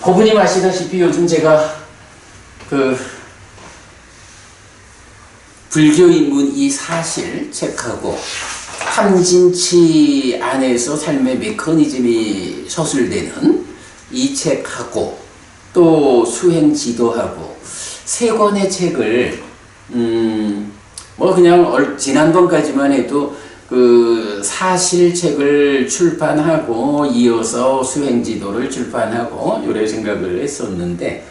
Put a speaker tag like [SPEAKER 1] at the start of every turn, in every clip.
[SPEAKER 1] 고분님 아시다시피 요즘 제가 그 불교인문 이 사실 책하고 탐진치 안에서 삶의 메커니즘이 서술되는 이 책하고 또 수행 지도하고 세 권의 책을 뭐 그냥 지난번까지만 해도 그 사실책을 출판하고 이어서 수행지도를 출판하고 이래 생각을 했었는데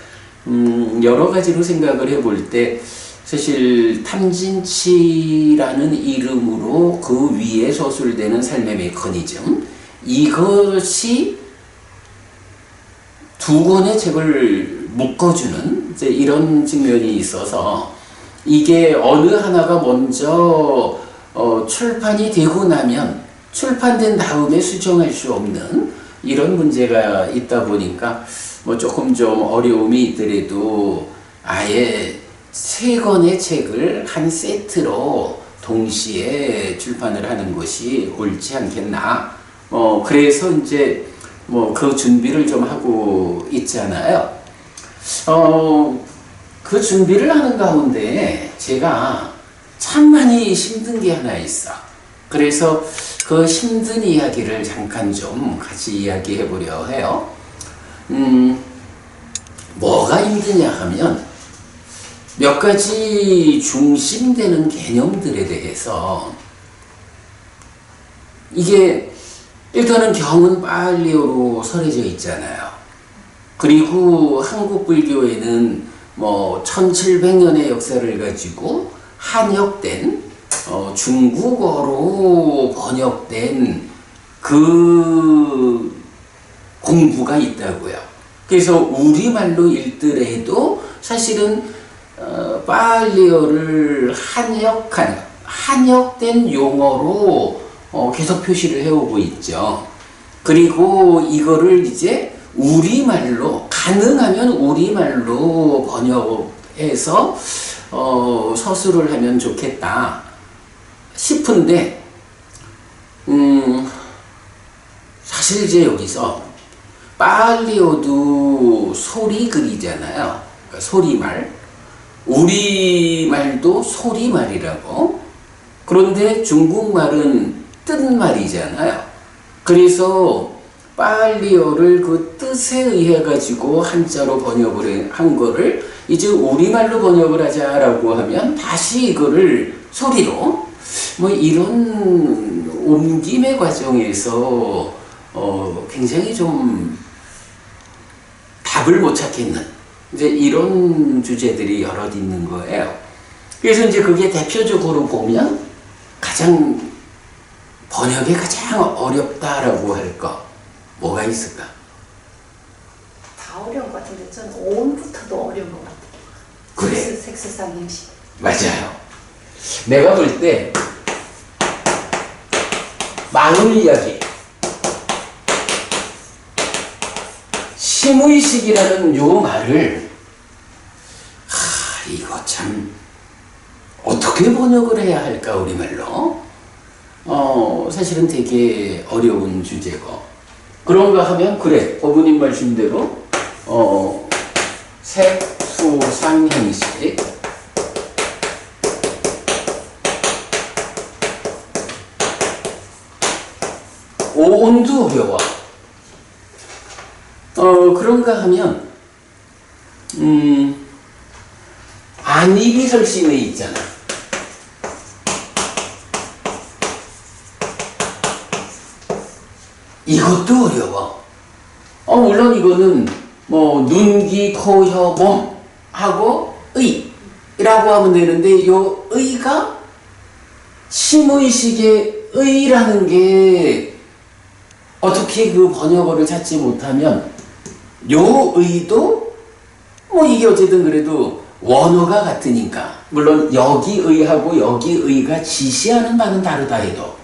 [SPEAKER 1] 여러 가지로 생각을 해볼 때 사실 탐진치라는 이름으로 그 위에 서술되는 삶의 메커니즘 이것이 두 권의 책을 묶어주는 이제 이런 측면이 있어서 이게 어느 하나가 먼저 출판이 되고 나면 출판된 다음에 수정할 수 없는 이런 문제가 있다 보니까 뭐 조금 좀 어려움이 있더라도 아예 세 권의 책을 한 세트로 동시에 출판을 하는 것이 옳지 않겠나. 그래서 이제 뭐 그 준비를 좀 하고 있잖아요. 그 준비를 하는 가운데 제가 참 많이 힘든 게 하나 있어. 그래서 그 힘든 이야기를 잠깐 좀 같이 이야기해 보려 해요. 뭐가 힘드냐 하면 몇 가지 중심되는 개념들에 대해서 이게 일단은 경은 빨리오로 설해져 있잖아요. 그리고 한국 불교에는 뭐 1700년의 역사를 가지고 한역된 중국어로 번역된 그 공부가 있다고요. 그래서 우리말로 읽더라도 사실은 빨리어를 한역된 용어로 계속 표시를 해오고 있죠. 그리고 이거를 이제 우리말로 가능하면 우리말로 번역해서 서술을 하면 좋겠다 싶은데 사실 이제 여기서 빨리어도 소리글이잖아요. 그러니까 소리말. 우리말도 소리말이라고. 그런데 중국말은 뜻말이잖아요. 그래서 빨리어를 그 뜻에 의해 가지고 한자로 번역을 한 거를 이제 우리말로 번역을 하자라고 하면 다시 이거를 소리로 뭐 이런 옮김의 과정에서 굉장히 좀 답을 못 찾겠는 이제 이런 주제들이 여럿 있는 거예요. 그래서 이제 그게 대표적으로 보면 번역이 가장 어렵다라고 할 거 뭐가 있을까?
[SPEAKER 2] 다 어려운 것 같은데 저는 오음부터도 어려운 것 같아요.
[SPEAKER 1] 그래.
[SPEAKER 2] 색소삼행시.
[SPEAKER 1] 맞아요. 내가 볼 때 마을 이야기, 심의식이라는 요 말을 이거 참 어떻게 번역을 해야 할까 우리말로? 사실은 되게 어려운 주제고 그런가 하면 그래 어부님 말씀대로 색수상행식 오온도 어려워. 그런가 하면 안이비설신의 있잖아. 이것도 어려워. 물론 이거는 뭐 눈, 귀, 코, 혀, 몸 하고 의라고 하면 되는데 요 의가 심의식의 의라는 게 어떻게 그 번역어를 찾지 못하면 요 의도 뭐 이게 어쨌든 그래도 원어가 같으니까 물론 여기 의하고 여기 의가 지시하는 바는 다르다 해도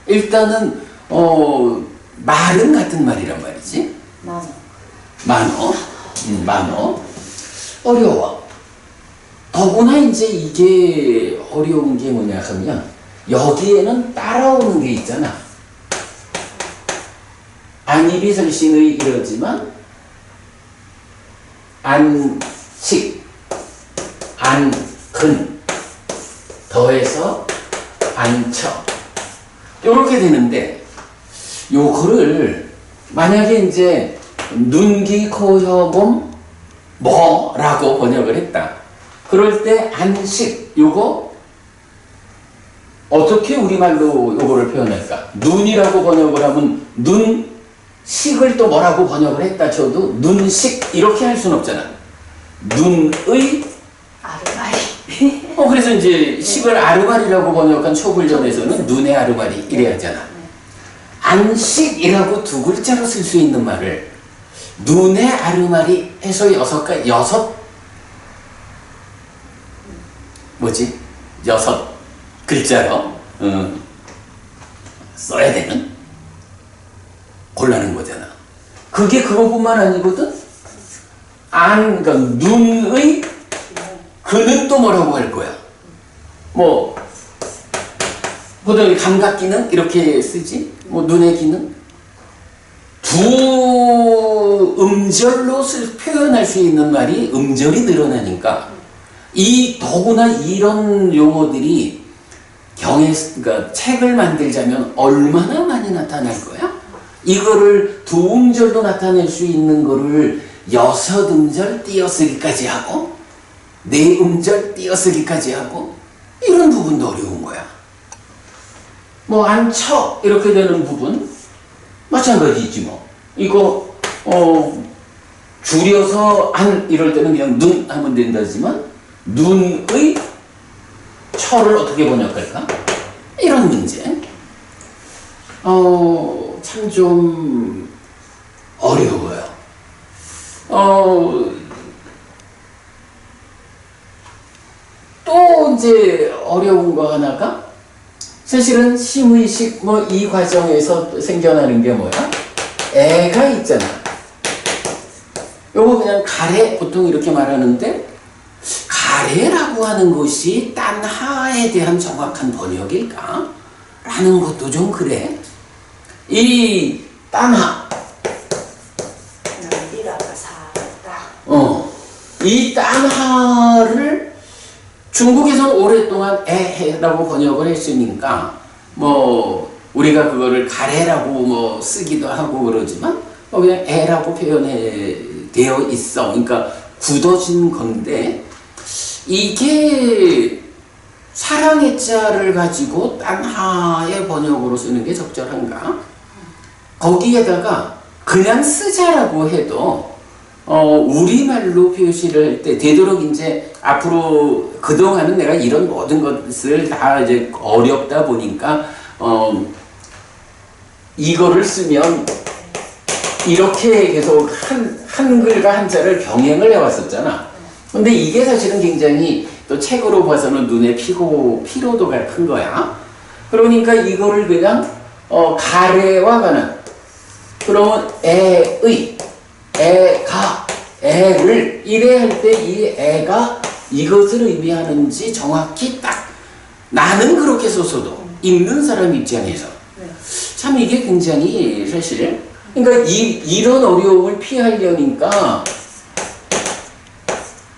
[SPEAKER 1] 일단은 말은 같은 말이란 말이지. 만어. 어려워. 더구나 이제 이게 어려운 게 뭐냐 하면 여기에는 따라오는 게 있잖아. 안이비설신의 이러지만 안식, 안근, 더해서 안처. 요렇게 되는데, 요거를 만약에 이제 눈, 귀, 코, 혀, 몸, 뭐라고 번역을 했다. 그럴 때 안식, 요거 어떻게 우리말로 요거를 표현할까? 눈이라고 번역을 하면 눈식을 또 뭐라고 번역을 했다 쳐도 눈식 이렇게 할 수는 없잖아. 눈의
[SPEAKER 2] 아르마리.
[SPEAKER 1] 그래서 이제 식을 아르마리라고 번역한 초불전에서는 눈의 아르마리 이래야 하잖아. 안식이라고 두 글자로 쓸 수 있는 말을 눈의 아르마리 해서 여섯 글자로 써야 되는 곤란한 거잖아. 그게 그거뿐만 아니거든. 그러니까 눈의 그는 또 뭐라고 할 거야? 뭐 보통 감각 기능 이렇게 쓰지. 뭐 눈의 기능 두 음절로 표현할 수 있는 말이 음절이 늘어나니까 더구나 이런 용어들이 그러니까 책을 만들자면 얼마나 많이 나타날 거야? 이거를 두 음절로 나타낼 수 있는 거를 여섯 음절 띄어쓰기까지 하고 네 음절 띄어쓰기까지 하고 이런 부분도 어려운 거야. 뭐 안처 이렇게 되는 부분 마찬가지지 뭐. 이거 줄여서 안 이럴 때는 그냥 눈 하면 된다지만 눈의 처를 어떻게 번역할까? 이런 문제. 참 좀 어려워요. 또 이제 어려운 거 하나가 사실은 심의식 뭐 이 과정에서 생겨나는 게 뭐야? 애가 있잖아. 요거 그냥 가래 보통 이렇게 말하는데 가래라고 하는 것이 딴하에 대한 정확한 번역일까? 라는 것도 좀 그래. 이 딴하 이 딴하를 중국에서는 오랫동안 애해라고 번역을 했으니까 뭐 우리가 그거를 가래라고 뭐 쓰기도 하고 그러지만 그냥 애라고 되어 있어. 그러니까 굳어진 건데 이게 사랑의 자를 가지고 딴하의 번역으로 쓰는 게 적절한가? 거기에다가 그냥 쓰자라고 해도 우리말로 표시를 할 때 되도록 이제 앞으로 그동안은 내가 이런 모든 것을 다 이제 어렵다 보니까 이거를 쓰면 이렇게 계속 한글과 한자를 병행을 해왔었잖아. 근데 이게 사실은 굉장히 또 책으로 봐서는 눈에 피로도가 큰 거야. 그러니까 이거를 그냥 가래와 가는 그러면 애의 애가 애를 이래 할 때 이 애가 이것을 의미하는지 정확히 딱 나는 그렇게 써서도 읽는 사람 입장에서 참 이게 굉장히 사실 그러니까 이런 어려움을 피하려니까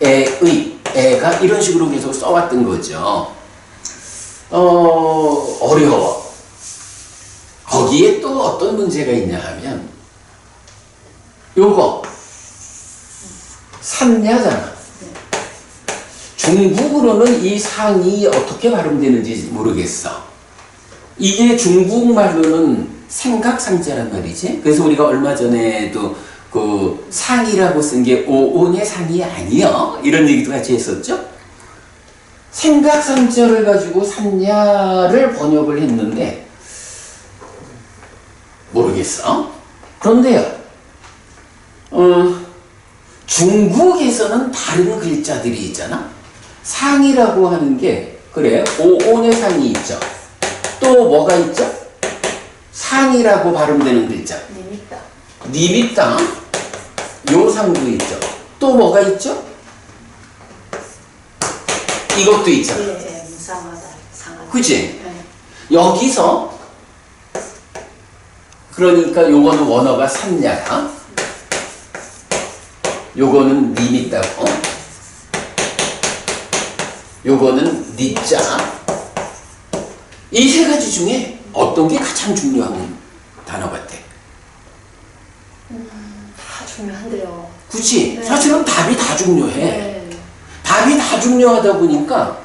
[SPEAKER 1] 애가 이런 식으로 계속 써왔던 거죠. 어려워. 거기에 또 어떤 문제가 있냐 하면 요거 산야잖아. 중국으로는 이 상이 어떻게 발음되는지 모르겠어. 이게 중국말로는 생각상자란 말이지. 그래서 우리가 얼마 전에도 그 상이라고 쓴 게 오온의 상이 아니여 이런 얘기도 같이 했었죠. 생각상자를 가지고 산야를 번역을 했는데 모르겠어. 그런데요. 중국에서는 다른 글자들이 있잖아. 상이라고 하는 게 그래 오온의 상이 있죠. 또 뭐가 있죠? 상이라고 발음되는 글자. 니밌다. 요 상도 있죠. 또 뭐가 있죠? 이것도 있잖아. 그치? 여기서 그러니까 요거는 원어가 산야야. 요거는 니밌다고, 요거는 니자. 이 세 가지 중에 어떤 게 가장 중요한 단어 같아?
[SPEAKER 2] 다 중요한데요.
[SPEAKER 1] 그치?
[SPEAKER 2] 네.
[SPEAKER 1] 사실은 답이 다 중요해.
[SPEAKER 2] 네.
[SPEAKER 1] 답이 다 중요하다 보니까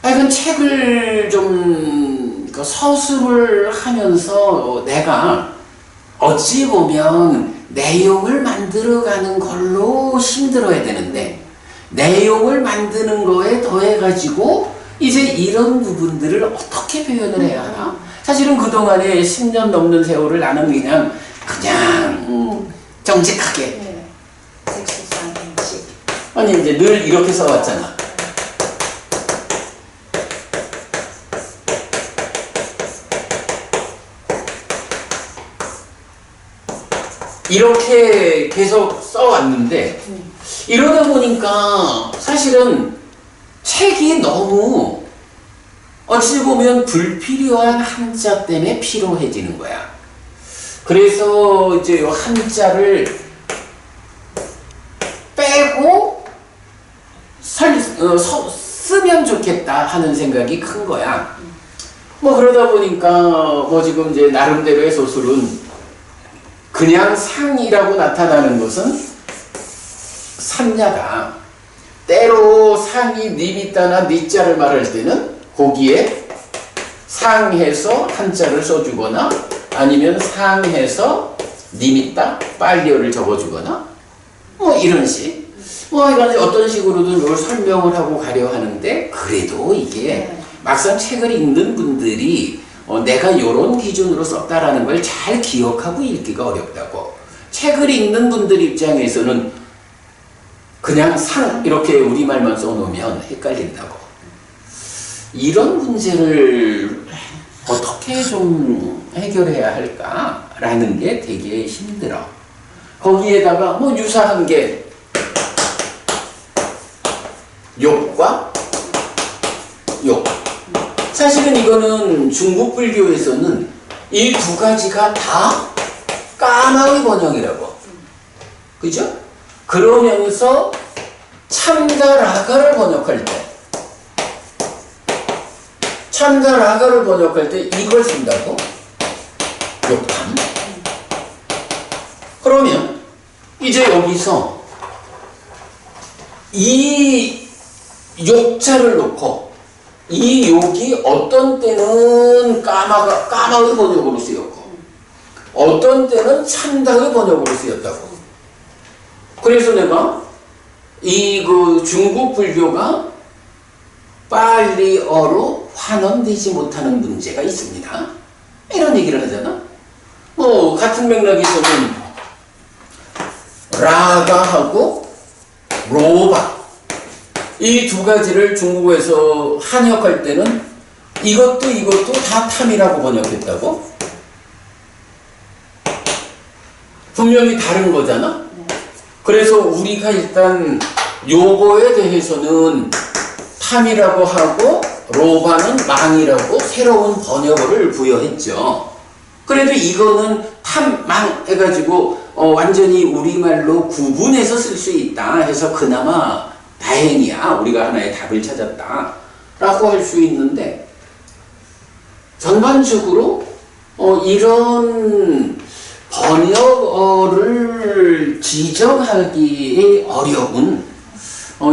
[SPEAKER 1] 이건 책을 좀 서술을 하면서 내가 어찌 보면 내용을 만들어가는 걸로 힘들어야 되는데 내용을 만드는 거에 더해가지고 이제 이런 부분들을 어떻게 표현을 해야 하나? 사실은 그동안에 10년 넘는 세월을 나는 그냥 정직하게
[SPEAKER 2] 네. 섹시한 음식.
[SPEAKER 1] 아니 이제 늘 이렇게 써왔잖아. 이렇게 계속 써왔는데 이러다 보니까 사실은 책이 너무 어찌 보면 불필요한 한자 때문에 피로해지는 거야. 그래서 이제 요 한자를 빼고 쓰면 좋겠다 하는 생각이 큰 거야. 뭐 그러다 보니까 뭐 지금 이제 나름대로의 소설은 그냥 상이라고 나타나는 것은 산야가 때로 상이 니밌다나 니자를 말할 때는 거기에 상해서 한자를 써주거나 아니면 상해서 니밌다 빨리어를 적어주거나 뭐 이런 식 뭐 이런 어떤 식으로든 이걸 설명을 하고 가려 하는데 그래도 이게 막상 책을 읽는 분들이 내가 이런 기준으로 썼다라는 걸 잘 기억하고 읽기가 어렵다고. 책을 읽는 분들 입장에서는 그냥 상 이렇게 우리말만 써놓으면 헷갈린다고. 이런 문제를 어떻게 좀 해결해야 할까라는 게 되게 힘들어. 거기에다가 뭐 유사한 게 욕과 욕. 사실은 이거는 중국 불교에서는 이 두 가지가 다 까마의 번역이라고. 그죠? 그러면서 참가 라가를 번역할 때 참가 라가를 번역할 때 이걸 쓴다고? 욕탐. 그러면 이제 여기서 이 욕자를 놓고 이 욕이 어떤 때는 까마의 번역으로 쓰였고 어떤 때는 참다의 번역으로 쓰였다고. 그래서 내가 이 중국 불교가 빨리어로 환원되지 못하는 문제가 있습니다. 이런 얘기를 하잖아. 뭐 같은 맥락에서는 라가하고 로바 이 두 가지를 중국에서 한역할 때는 이것도 다 탐이라고 번역했다고? 분명히 다른 거잖아? 그래서 우리가 일단 요거에 대해서는 탐이라고 하고 로바는 망이라고 새로운 번역어를 부여했죠. 그래도 이거는 탐, 망 해가지고 완전히 우리말로 구분해서 쓸 수 있다 해서 그나마 다행이야. 우리가 하나의 답을 찾았다 라고 할 수 있는데 전반적으로 이런 번역어를 지적하기 어려운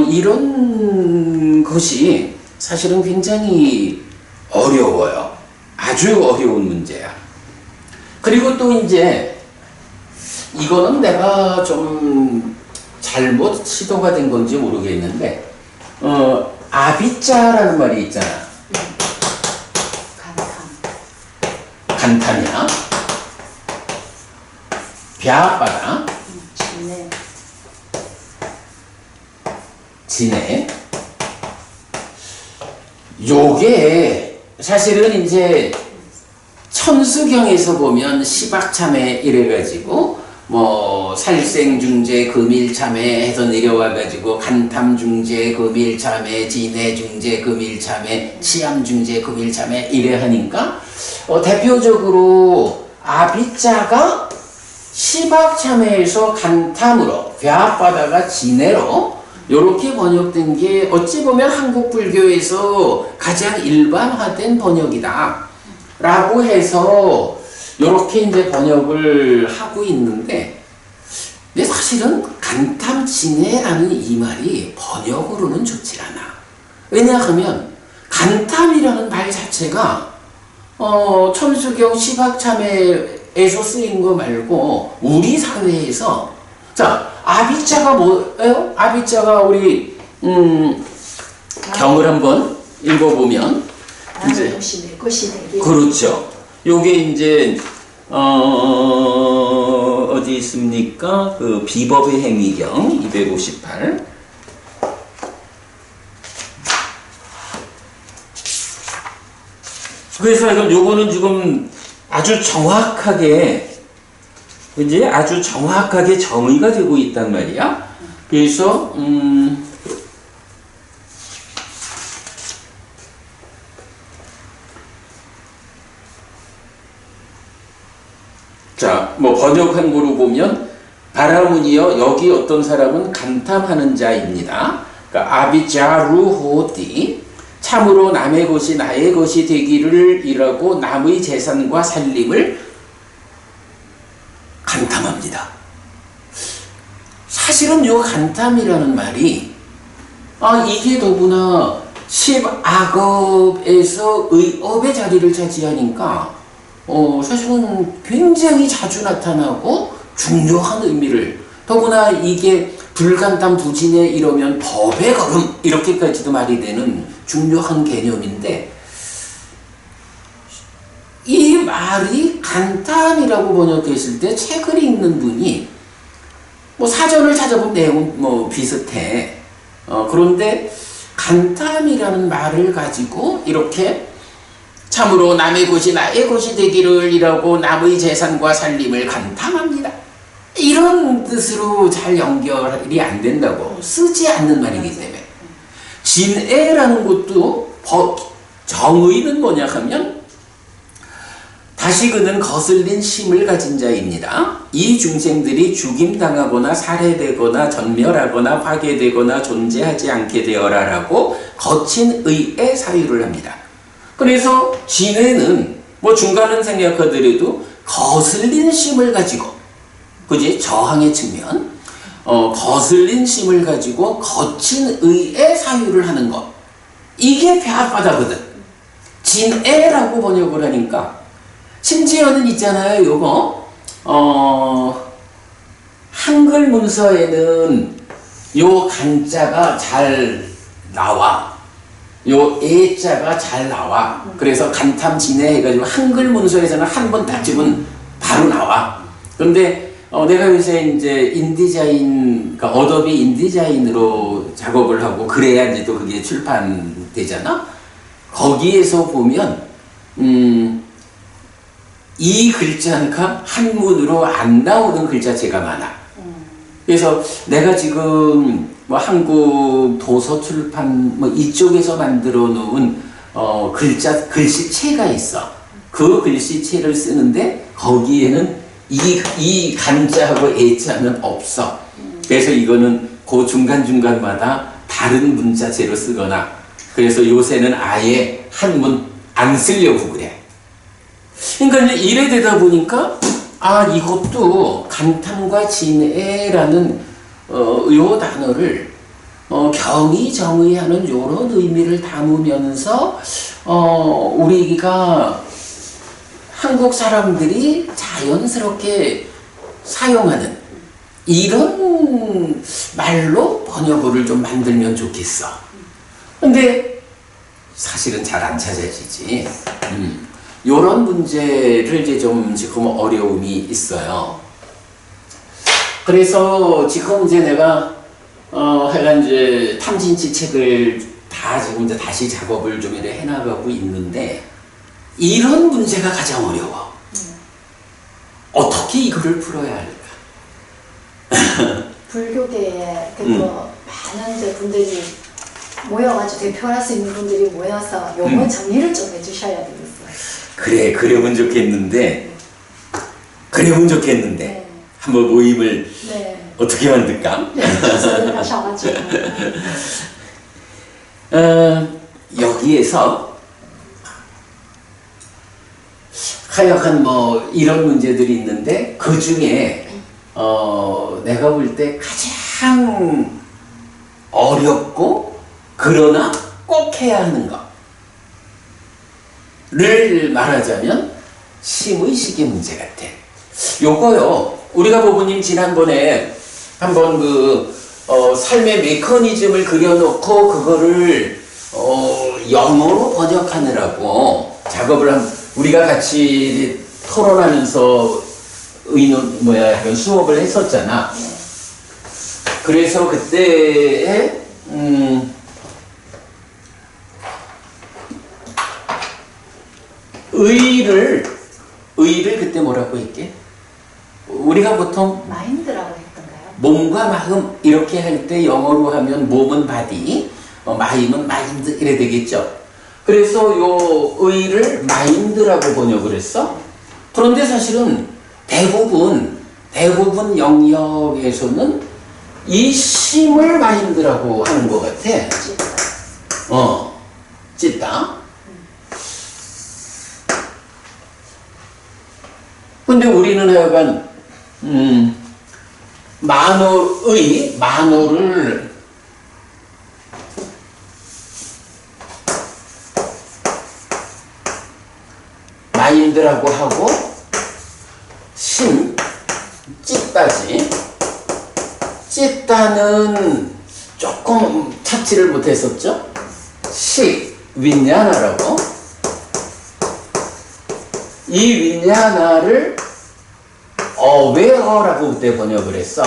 [SPEAKER 1] 이런 것이 사실은 굉장히 어려워요. 아주 어려운 문제야. 그리고 또 이제 이거는 내가 좀 잘못 시도가 된 건지 모르겠는데 아비자라는 말이 있잖아. 간탐이야. 벼아빠라. 진해. 요게 사실은 이제 천수경에서 보면 시박참회 이래가지고 뭐 살생중재 금일참회 해서 내려와가지고 간탐중재 금일참회 진해중재 금일참회 치암중재 금일참회 이래 하니까 대표적으로 아비자가 시박참회에서 간탐으로 배합바다가 진해로 이렇게 번역된 게 어찌 보면 한국 불교에서 가장 일반화된 번역이다 라고 해서 이렇게 이제 번역을 하고 있는데, 근데 사실은 간탐진해라는 이 말이 번역으로는 좋지 않아. 왜냐하면 간탐이라는 말 자체가 천수경 시박참회에서 쓰인 거 말고 우리 사회에서, 자, 아비자가 뭐예요? 아비자가 우리 경을 한번 읽어보면 이제
[SPEAKER 2] 것이 내 것이 되게.
[SPEAKER 1] 그렇죠. 요게 이제 어디 있습니까? 그 비법의 행위경 258. 그래서 요거는 지금 아주 정확하게, 이제 아주 정확하게 정의가 되고 있단 말이야. 그래서 자, 뭐 번역한 거로 보면 바라문이여 여기 어떤 사람은 간탐하는 자입니다. 그러니까 아비자루호디 참으로 남의 것이 나의 것이 되기를 이라고 남의 재산과 살림을 간탐합니다. 사실은 요 간탐이라는 말이 이게 더구나 십악업에서 의업의 자리를 차지하니까 사실은 굉장히 자주 나타나고 중요한 의미를, 더구나 이게 불간탐 부진해 이러면 법의 걸음 이렇게까지도 말이 되는 중요한 개념인데, 이 말이 간탐이라고 번역했을 때 책을 읽는 분이 뭐 사전을 찾아본 내용은 뭐 비슷해. 그런데 간탐이라는 말을 가지고 이렇게 참으로 남의 것이 나의 것이 되기를 이라고 남의 재산과 살림을 간탐합니다, 이런 뜻으로 잘 연결이 안 된다고, 쓰지 않는 말이기 때문에. 진애라는 것도 정의는 뭐냐 하면 다시그는 거슬린 심을 가진 자입니다. 이 중생들이 죽임당하거나 살해되거나 전멸하거나 파괴되거나 존재하지 않게 되어라라고 거친 의의 사유를 합니다. 그래서 진해는 뭐 중간은 생각하더라도 거슬린 심을 가지고, 그지? 저항의 측면, 거슬린 심을 가지고 거친 의의 사유를 하는 것, 이게 배합바다거든. 진애라고 번역을 하니까, 심지어는 있잖아요, 요거 한글 문서에는 요 간자가 잘 나와, 요 애자가 잘 나와. 그래서 간탐진해 해가지고 한글 문서에서는 한 번 딱 찍으면 바로 나와. 그런데 내가 요새 이제 인디자인, 그러니까 어도비 인디자인으로 작업을 하고 그래야 이제 또 그게 출판되잖아. 거기에서 보면 이 글자가 한문으로 안 나오는 글자체가 많아. 그래서 내가 지금 뭐 한국 도서 출판 뭐 이쪽에서 만들어 놓은 글씨체가 있어. 그 글씨체를 쓰는데 거기에는 이 간자하고 애자는 없어. 그래서 이거는 그 중간중간마다 다른 문자체로 쓰거나, 그래서 요새는 아예 한문 안 쓰려고 그래. 그러니까 이제 이래 되다 보니까 이것도 간탐과 진애라는 요 단어를 경이 정의하는 요런 의미를 담으면서 우리가 한국 사람들이 자연스럽게 사용하는 이런 말로 번역어를 좀 만들면 좋겠어. 근데 사실은 잘 안 찾아지지. 요런 문제를 이제 좀 지금 어려움이 있어요. 그래서 지금 이제 내가 하여간 이제 탐진치 책을 다 지금 이제 다시 작업을 좀 이렇게 해나가고 있는데, 이런 문제가 가장 어려워. 어떻게 이거를 풀어야 할까?
[SPEAKER 2] 불교계에 많은 이제 분들이 모여가지고 대표할 수 있는 분들이 모여서 요거 정리를 좀 해주셔야 되겠어요.
[SPEAKER 1] 그러면 좋겠는데,
[SPEAKER 2] 네.
[SPEAKER 1] 한번 모임을
[SPEAKER 2] 네.
[SPEAKER 1] 어떻게 만들까?
[SPEAKER 2] 所以他上了节目。
[SPEAKER 1] 여기에서 하여간 뭐 이런 문제들이 있는데 그 중에 내가 볼 때 가장 어렵고 그러나 꼭 해야 하는 거를 말하자면 심의식의 문제 같아. 요거요. 우리가 보부님 지난번에 한번 삶의 메커니즘을 그려놓고 그거를 영어로 번역하느라고 작업을 우리가 같이 토론하면서 약간 수업을 했었잖아. 그래서 그때 의를 그때 뭐라고 했게? 우리가 보통
[SPEAKER 2] 마인드라고 했던가요?
[SPEAKER 1] 몸과 마음 이렇게 할 때 영어로 하면 몸은 바디, 마음은 마인드 이래 되겠죠. 그래서 요 의를 마인드라고 번역을 했어. 그런데 사실은 대부분 영역에서는 이 심을 마인드라고 하는 것 같아. 찢다. 근데 우리는 하여간 만호를 마인드라고 하고 찢다지. 찢다는 조금 찾지를 못했었죠. 윈야나라고. 이 윈야나를 aware라고 그때 번역을 했어.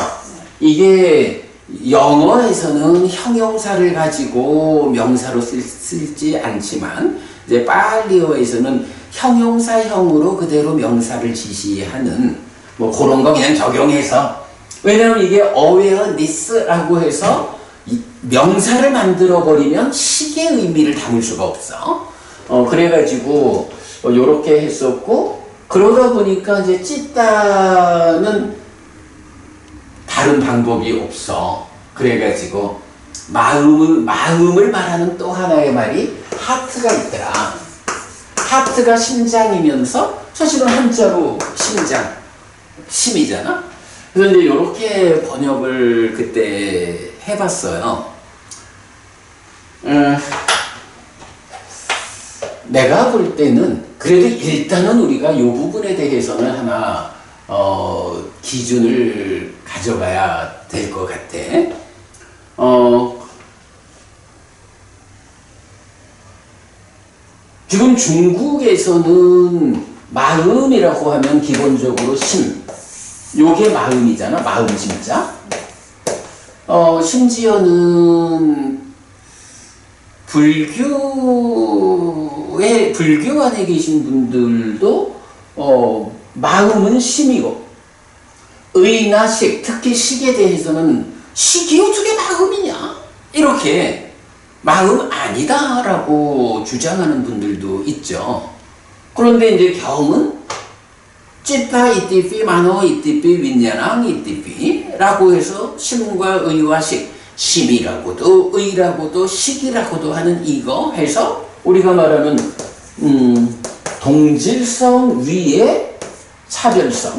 [SPEAKER 1] 이게 영어에서는 형용사를 가지고 명사로 쓰지 않지만 이제 팔리어에서는 형용사형으로 그대로 명사를 지시하는 뭐 그런 거 그냥 적용해서. 왜냐면 이게 awareness라고 해서 명사를 만들어 버리면 식의 의미를 담을 수가 없어. 그래가지고 요렇게 했었고, 그러다 보니까 이제 찢다는 다른 방법이 없어. 그래가지고 마음을 말하는 또 하나의 말이 하트가 있더라. 하트가 심장이면서 사실은 한자로 심장, 심이잖아. 그래서 이제 요렇게 번역을 그때 해봤어요. 내가 볼 때는 그래도 일단은 우리가 요 부분에 대해서는 하나 기준을 가져가야 될 것 같아. 지금 중국에서는 마음이라고 하면 기본적으로 심, 요게 마음이잖아. 마음 심자. 심지어는 불교 안에 계신 분들도 마음은 심이고, 의나 식, 특히 식에 대해서는 식이 어떻게 마음이냐? 이렇게 마음 아니다라고 주장하는 분들도 있죠. 그런데 이제 경은 찌타 이띠피, 만호 이띠피, 윈야랑 이띠피라고 해서 심과 의와 식, 심이라고도 의라고도 식이라고도 하는 이거 해서 우리가 말하는 동질성 위에 차별성.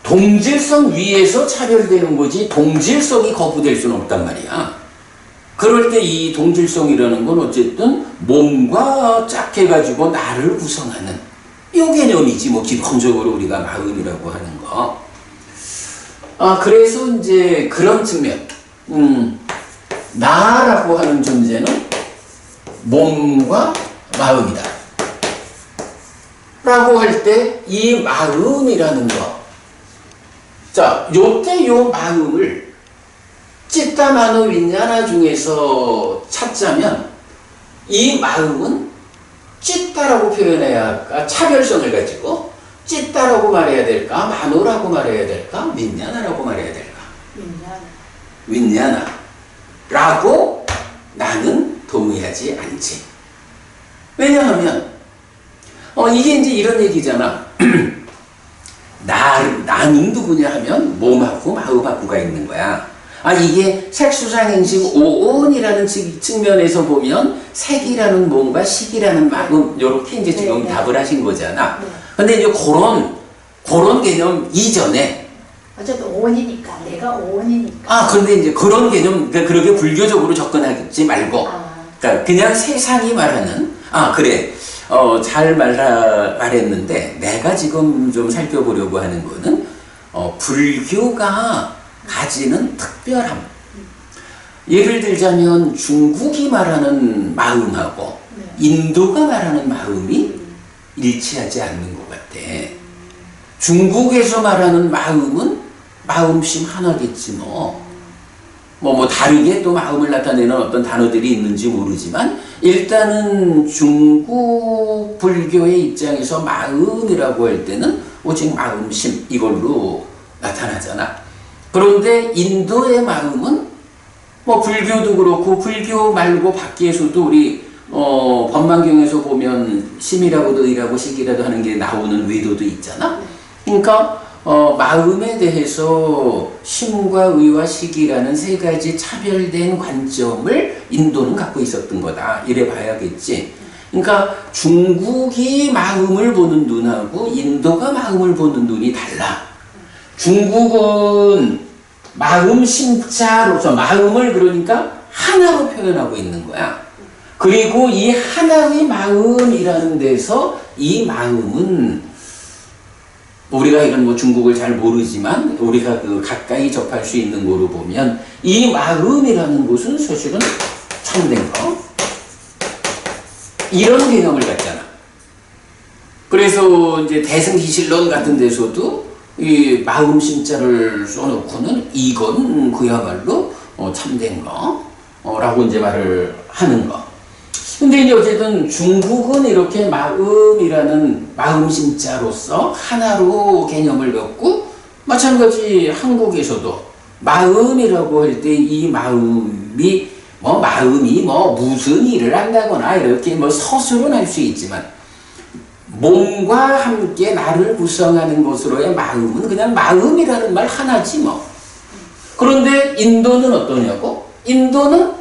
[SPEAKER 1] 동질성 위에서 차별되는 거지 동질성이 거부될 수는 없단 말이야. 그럴 때 이 동질성이라는 건 어쨌든 몸과 짝 해가지고 나를 구성하는 요 개념이지, 뭐 기본적으로 우리가 마음이라고 하는 거. 그래서 이제 그런 측면, 나라고 하는 존재는 몸과 마음이다 라고 할 때 이 마음이라는 거, 자, 요때 요 마음을 찌따 마노 윈야나 중에서 찾자면 이 마음은 찌따라고 표현해야 할까? 차별성을 가지고 찌따라고 말해야 될까? 마노라고 말해야 될까? 윈야나라고 말해야 될까? 윈야나라고 나는 동의하지 않지. 왜냐하면 이게 이제 이런 얘기잖아. 나는 누구냐 하면 몸하고 마음하고가 있는 거야. 이게 색수상행식 오온이라는 측면에서 보면 색이라는 몸과 식이라는 마음, 요렇게 이제 지금
[SPEAKER 2] 네.
[SPEAKER 1] 답을 하신 거잖아.
[SPEAKER 2] 네.
[SPEAKER 1] 근데 이제 그런 개념 이전에
[SPEAKER 2] 어차피 오원이니까 내가 오원이니까.
[SPEAKER 1] 근데 이제 그런 개념, 그러니까 그렇게 불교적으로 접근하지 말고, 그러니까 그냥 세상이 말하는, 그래. 잘 말했는데, 내가 지금 좀 살펴보려고 하는 거는, 불교가 가지는 특별함. 예를 들자면, 중국이 말하는 마음하고, 인도가 말하는 마음이 일치하지 않는 것 같아. 중국에서 말하는 마음은 마음심 하나겠지 뭐 다르게 또 마음을 나타내는 어떤 단어들이 있는지 모르지만 일단은 중국 불교의 입장에서 마음이라고 할 때는 오직 마음심 이걸로 나타나잖아. 그런데 인도의 마음은 불교도 그렇고 불교 말고 밖에서도 우리 법만경에서 보면 심이라고도 의라고 식이라도 하는 게 나오는 외도도 있잖아. 그러니까 마음에 대해서 심과 의와 식이라는 세 가지 차별된 관점을 인도는 갖고 있었던 거다. 이래 봐야겠지. 그러니까 중국이 마음을 보는 눈하고 인도가 마음을 보는 눈이 달라. 중국은 마음 심자로서 마음을 그러니까 하나로 표현하고 있는 거야. 그리고 이 하나의 마음이라는 데서 이 마음은 우리가 이런 중국을 잘 모르지만 우리가 가까이 접할 수 있는 거로 보면 이 마음이라는 것은 사실은 참된 거 이런 개념을 갖잖아. 그래서 이제 대승기실론 같은 데서도 이 마음 심자를 써놓고는 이건 그야말로 참된 거라고 이제 말을 하는 거. 근데 이제 어쨌든 중국은 이렇게 마음이라는 마음심자로서 하나로 개념을 갖고 마찬가지 한국에서도 마음이라고 할 때 이 마음이 마음이 무슨 일을 한다거나 이렇게 서술은 할 수 있지만 몸과 함께 나를 구성하는 것으로의 마음은 그냥 마음이라는 말 하나지 뭐. 그런데 인도는 어떠냐고? 인도는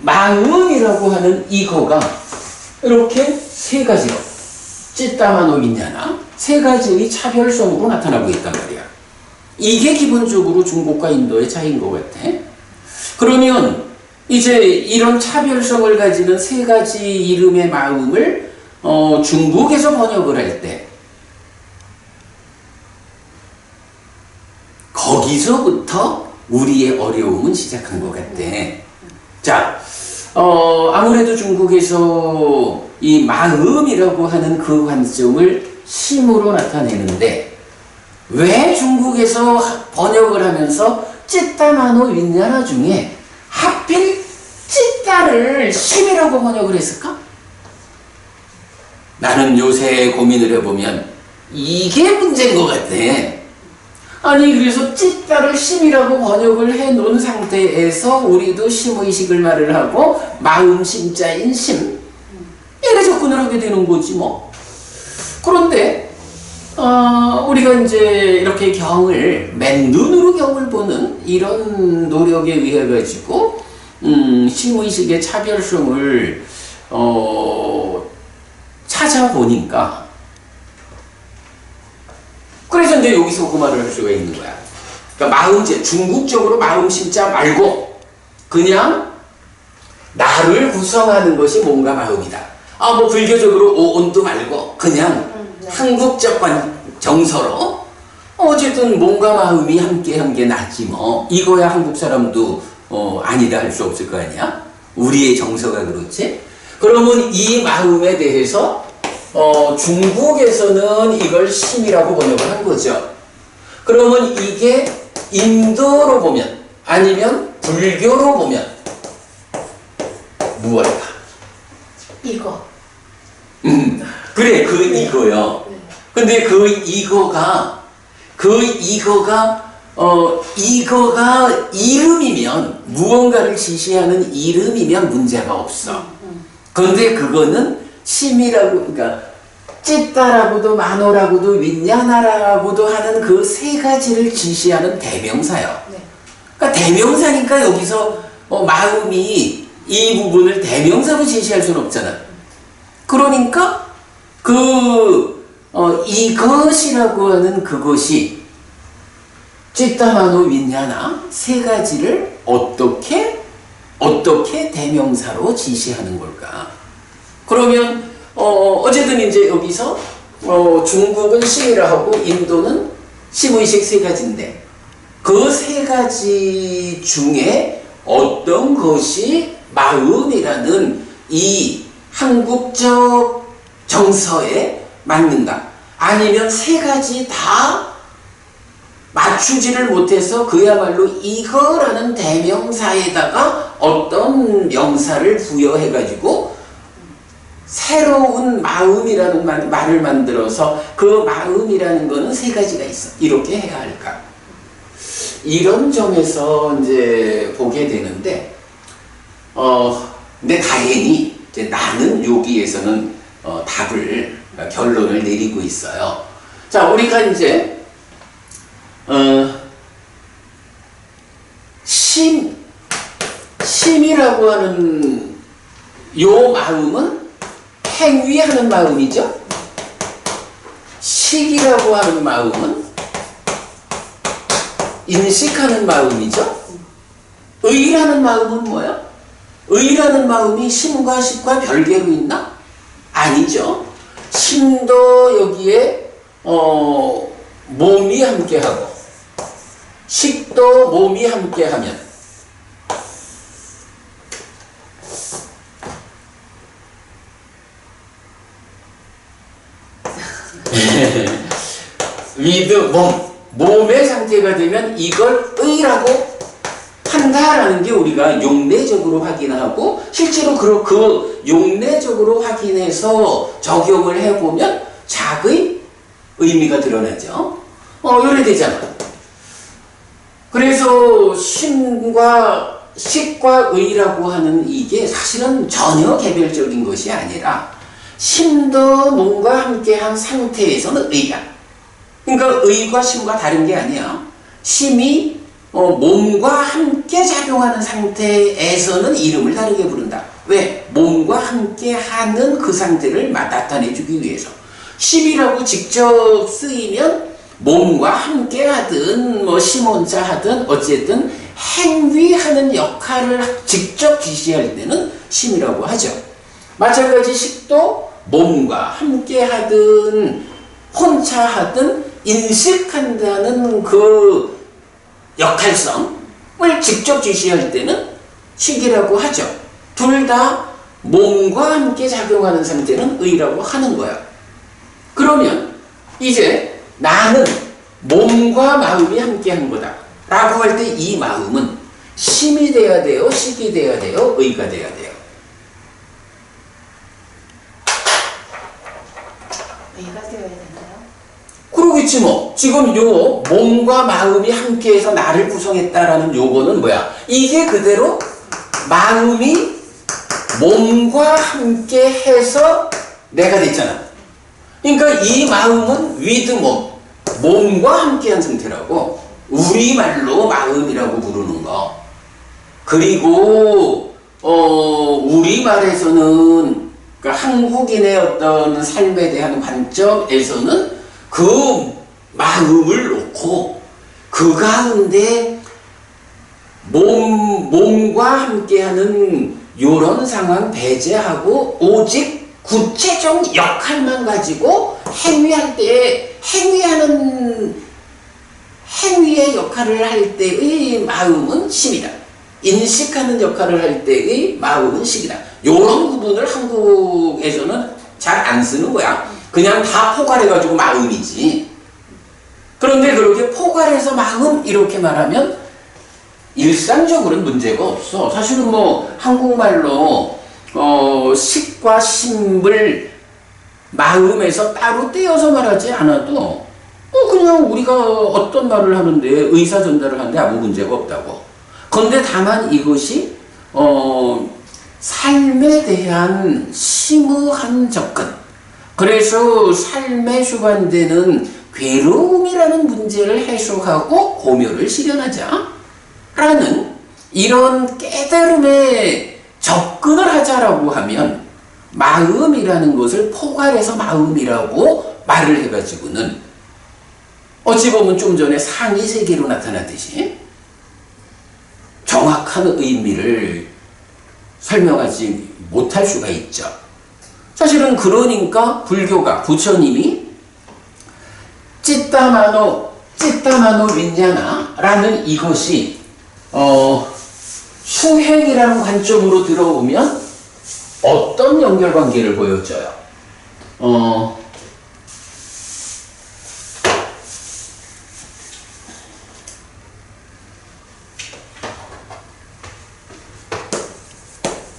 [SPEAKER 1] 마음이라고 하는 이거가 이렇게 세 가지로 찌따마노 윈냐나 세 가지의 차별성으로 나타나고 있단 말이야. 이게 기본적으로 중국과 인도의 차이인 것 같아. 그러면 이제 이런 차별성을 가지는 세 가지 이름의 마음을 중국에서 번역을 할 때 거기서부터 우리의 어려움은 시작한 것 같대. 자, 아무래도 중국에서 이 마음이라고 하는 그 관점을 심으로 나타내는데 왜 중국에서 번역을 하면서 찌따마노 윈냐나 중에 하필 찌따를 심이라고 번역을 했을까? 나는 요새 고민을 해보면 이게 문제인 것 같아. 아니 그래서 찌따를 심이라고 번역을 해놓은 상태에서 우리도 심의식을 말을 하고 마음 심자인 심 이래 접근을 하게 되는 거지 뭐. 그런데 우리가 이제 이렇게 맨눈으로 경을 보는 이런 노력에 의해 가지고 심의식의 차별성을 찾아보니까 그래서 이제 여기서 그 말을 할 수가 있는 거야. 그러니까 중국적으로 마음 심자 말고 그냥 나를 구성하는 것이 뭔가 마음이다. 불교적으로 오온도 말고 그냥 한국적 정서로 어쨌든 뭔가 마음이 함께 한 게 낫지 뭐. 이거야 한국 사람도 아니다 할 수 없을 거 아니야? 우리의 정서가 그렇지? 그러면 이 마음에 대해서 중국에서는 이걸 심이라고 번역을 한 거죠. 그러면 이게 인도로 보면 아니면 불교로 보면 무엇일까?
[SPEAKER 2] 이거.
[SPEAKER 1] 그래, 이거요. 근데 이거가 이름이면 무언가를 지시하는 이름이면 문제가 없어. 그런데 그거는 심이라고, 그러니까 찢다라고도 만호라고도 윈냐나라고도 하는 그 세 가지를 지시하는 대명사요.
[SPEAKER 2] 네.
[SPEAKER 1] 그러니까 대명사니까 여기서 마음이 이 부분을 대명사로 제시할 수는 없잖아. 그러니까 이것이라고 하는 그것이 찌따마노 윈냐나 세 가지를 어떻게 대명사로 지시하는 걸까? 그러면 어쨌든 이제 여기서 중국은 심이라 하고 인도는 심의식 세 가지인데 그 세 가지 중에 어떤 것이 마음이라는 이 한국적 정서에 맞는가? 아니면 세 가지 다 맞추지를 못해서 그야말로 이거라는 대명사에다가 어떤 명사를 부여해가지고 새로운 마음이라는 말을 만들어서 그 마음이라는 거는 세 가지가 있어. 이렇게 해야 할까? 이런 점에서 이제 보게 되는데, 근데 다행히 이제 나는 여기에서는 결론을 내리고 있어요. 자, 우리가 이제 심이라고 하는 요 마음은 행위하는 마음이죠. 식이라고 하는 마음은 인식하는 마음이죠. 의라는 마음은 뭐야? 의라는 마음이 심과 식과 별개로 있나? 아니죠. 심도 여기에 몸이 함께하고 식도 몸이 함께하면 with 몸의 상태가 되면 이걸 의라고 한다라는 게 우리가 용례적으로 확인하고 실제로 그 용례적으로 확인해서 적용을 해보면 작의 의미가 드러나죠. 요래 되잖아. 그래서 심과 식과 의라고 하는 이게 사실은 전혀 개별적인 것이 아니라 심도 몸과 함께한 상태에서는 의야. 그러니까 의과 심과 다른 게 아니야. 심이 몸과 함께 작용하는 상태에서는 이름을 다르게 부른다. 왜? 몸과 함께 하는 그 상태를 나타내주기 위해서. 심이라고 직접 쓰이면 몸과 함께 하든 심원자 하든 어쨌든 행위하는 역할을 직접 지시할 때는 심이라고 하죠. 마찬가지 식도 몸과 함께 하든 혼자 하든 인식한다는 그 역할성을 직접 지시할 때는 식이라고 하죠. 둘 다 몸과 함께 작용하는 상태는 의라고 하는 거야. 그러면 이제 나는 몸과 마음이 함께한 거다 라고 할 때 이 마음은 심이 돼야 돼요? 식이 돼야 돼요? 의가 돼야 돼요?
[SPEAKER 2] 의가 되어야 되나요?
[SPEAKER 1] 그러겠지 뭐. 지금 요 몸과 마음이 함께해서 나를 구성했다라는 요거는 뭐야? 이게 그대로 마음이 몸과 함께해서 내가 됐잖아. 그러니까 이 마음은 with 몸과 함께한 상태라고 우리말로 마음이라고 부르는 거. 그리고 우리말에서는 그러니까 한국인의 어떤 삶에 대한 관점에서는 그 마음을 놓고 그 가운데 몸과 함께하는 이런 상황 배제하고 오직 구체적 역할만 가지고 행위할 때 행위의 역할을 할 때의 마음은 심이다. 인식하는 역할을 할 때의 마음은 식이다. 이런 부분을 한국에서는 잘 안 쓰는 거야. 그냥 다 포괄해가지고 마음이지. 그런데 그렇게 포괄해서 마음 이렇게 말하면 일상적으로는 문제가 없어. 사실은 한국말로 식과 심을 마음에서 따로 떼어서 말하지 않아도 그냥 우리가 어떤 말을 하는데 의사 전달을 하는데 아무 문제가 없다고. 그런데 다만 이것이 삶에 대한 심오한 접근, 그래서 삶에 주관되는 괴로움이라는 문제를 해소하고 고묘를 실현하자 라는 이런 깨달음에 접근을 하자라고 하면 마음이라는 것을 포괄해서 마음이라고 말을 해가지고는 어찌 보면 좀 전에 상위 세계로 나타났듯이 정확한 의미를 설명하지 못할 수가 있죠. 사실은 그러니까 불교가 부처님이 찌따마노 윈냐나라는 이것이 수행이라는 관점으로 들어오면 어떤 연결관계를 보여줘요?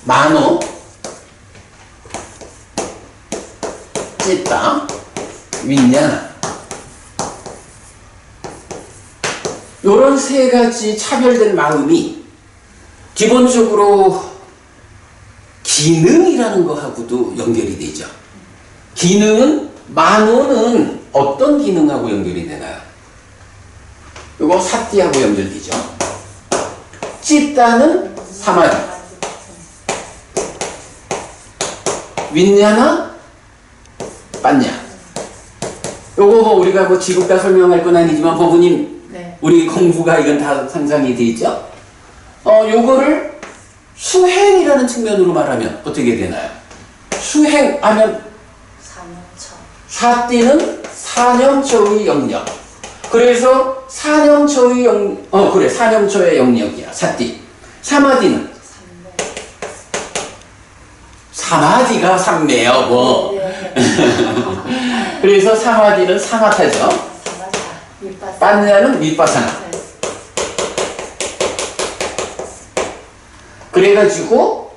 [SPEAKER 1] 마노, 찌따, 윈냐나 요런 세 가지 차별된 마음이 기본적으로 기능이라는 거하고도 연결이 되죠. 기능은 마노는 어떤 기능하고 연결이 되나요? 이거 사띠하고 연결되죠. 찌따는 사마디, 윈냐나 빠냐. 요거 뭐 우리가 뭐 지금 다 설명할 건 아니지만 법부님
[SPEAKER 2] 네.
[SPEAKER 1] 우리 공부가 이건 다 상상이 되죠. 요거를 수행이라는 측면으로 말하면 어떻게 되나요? 수행하면
[SPEAKER 2] 사념처.
[SPEAKER 1] 사띠는 사념처의 영역. 그래서 사념처의 사념처의 영역이야. 사띠. 사마디는 사마디가 삼매요. 뭐.
[SPEAKER 2] 네.
[SPEAKER 1] 그래서 사마디는 사마타죠.
[SPEAKER 2] 사마타. 밑바사.
[SPEAKER 1] 빠냐는 밑바사나.
[SPEAKER 2] 네.
[SPEAKER 1] 그래가지고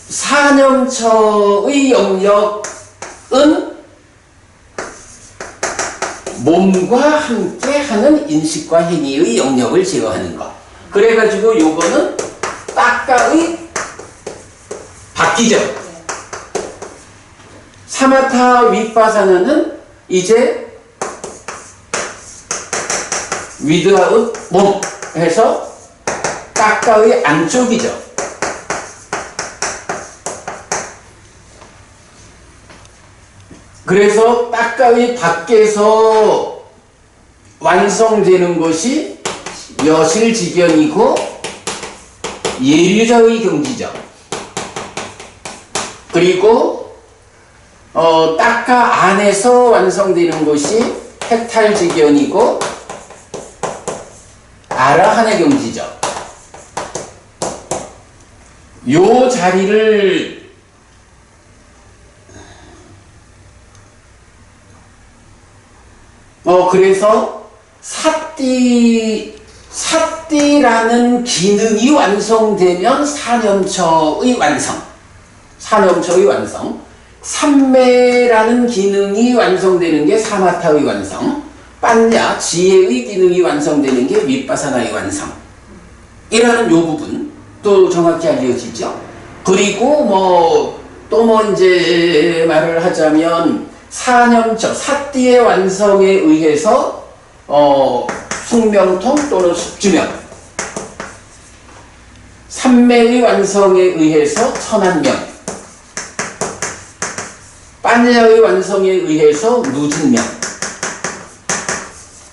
[SPEAKER 1] 사념처의 영역은 몸과 함께 하는 인식과 행위의 영역을 제어하는 것. 그래가지고 요거는 딱가의 바뀌죠.
[SPEAKER 2] 네.
[SPEAKER 1] 사마타 윗바사나는 이제 위드아웃 몸 해서 딱가의 안쪽이죠. 그래서 딱가의 밖에서 완성되는 것이 여실지견이고 예류자의 경지죠. 그리고 딱가 안에서 완성되는 것이 해탈지견이고 아라한의 경지죠. 요 자리를 그래서 사띠라는 기능이 완성되면 사념처의 완성. 삼매라는 기능이 완성되는 게 사마타의 완성. 빠냐, 지혜의 기능이 완성되는 게 윗바사나의 완성. 이라는 요 부분 또 정확히 알려지죠. 그리고 이제 말을 하자면 사념처, 사띠의 완성에 의해서 숙명통 또는 숙주명, 삼매의 완성에 의해서 천안명, 빠냐의 완성에 의해서 누진명,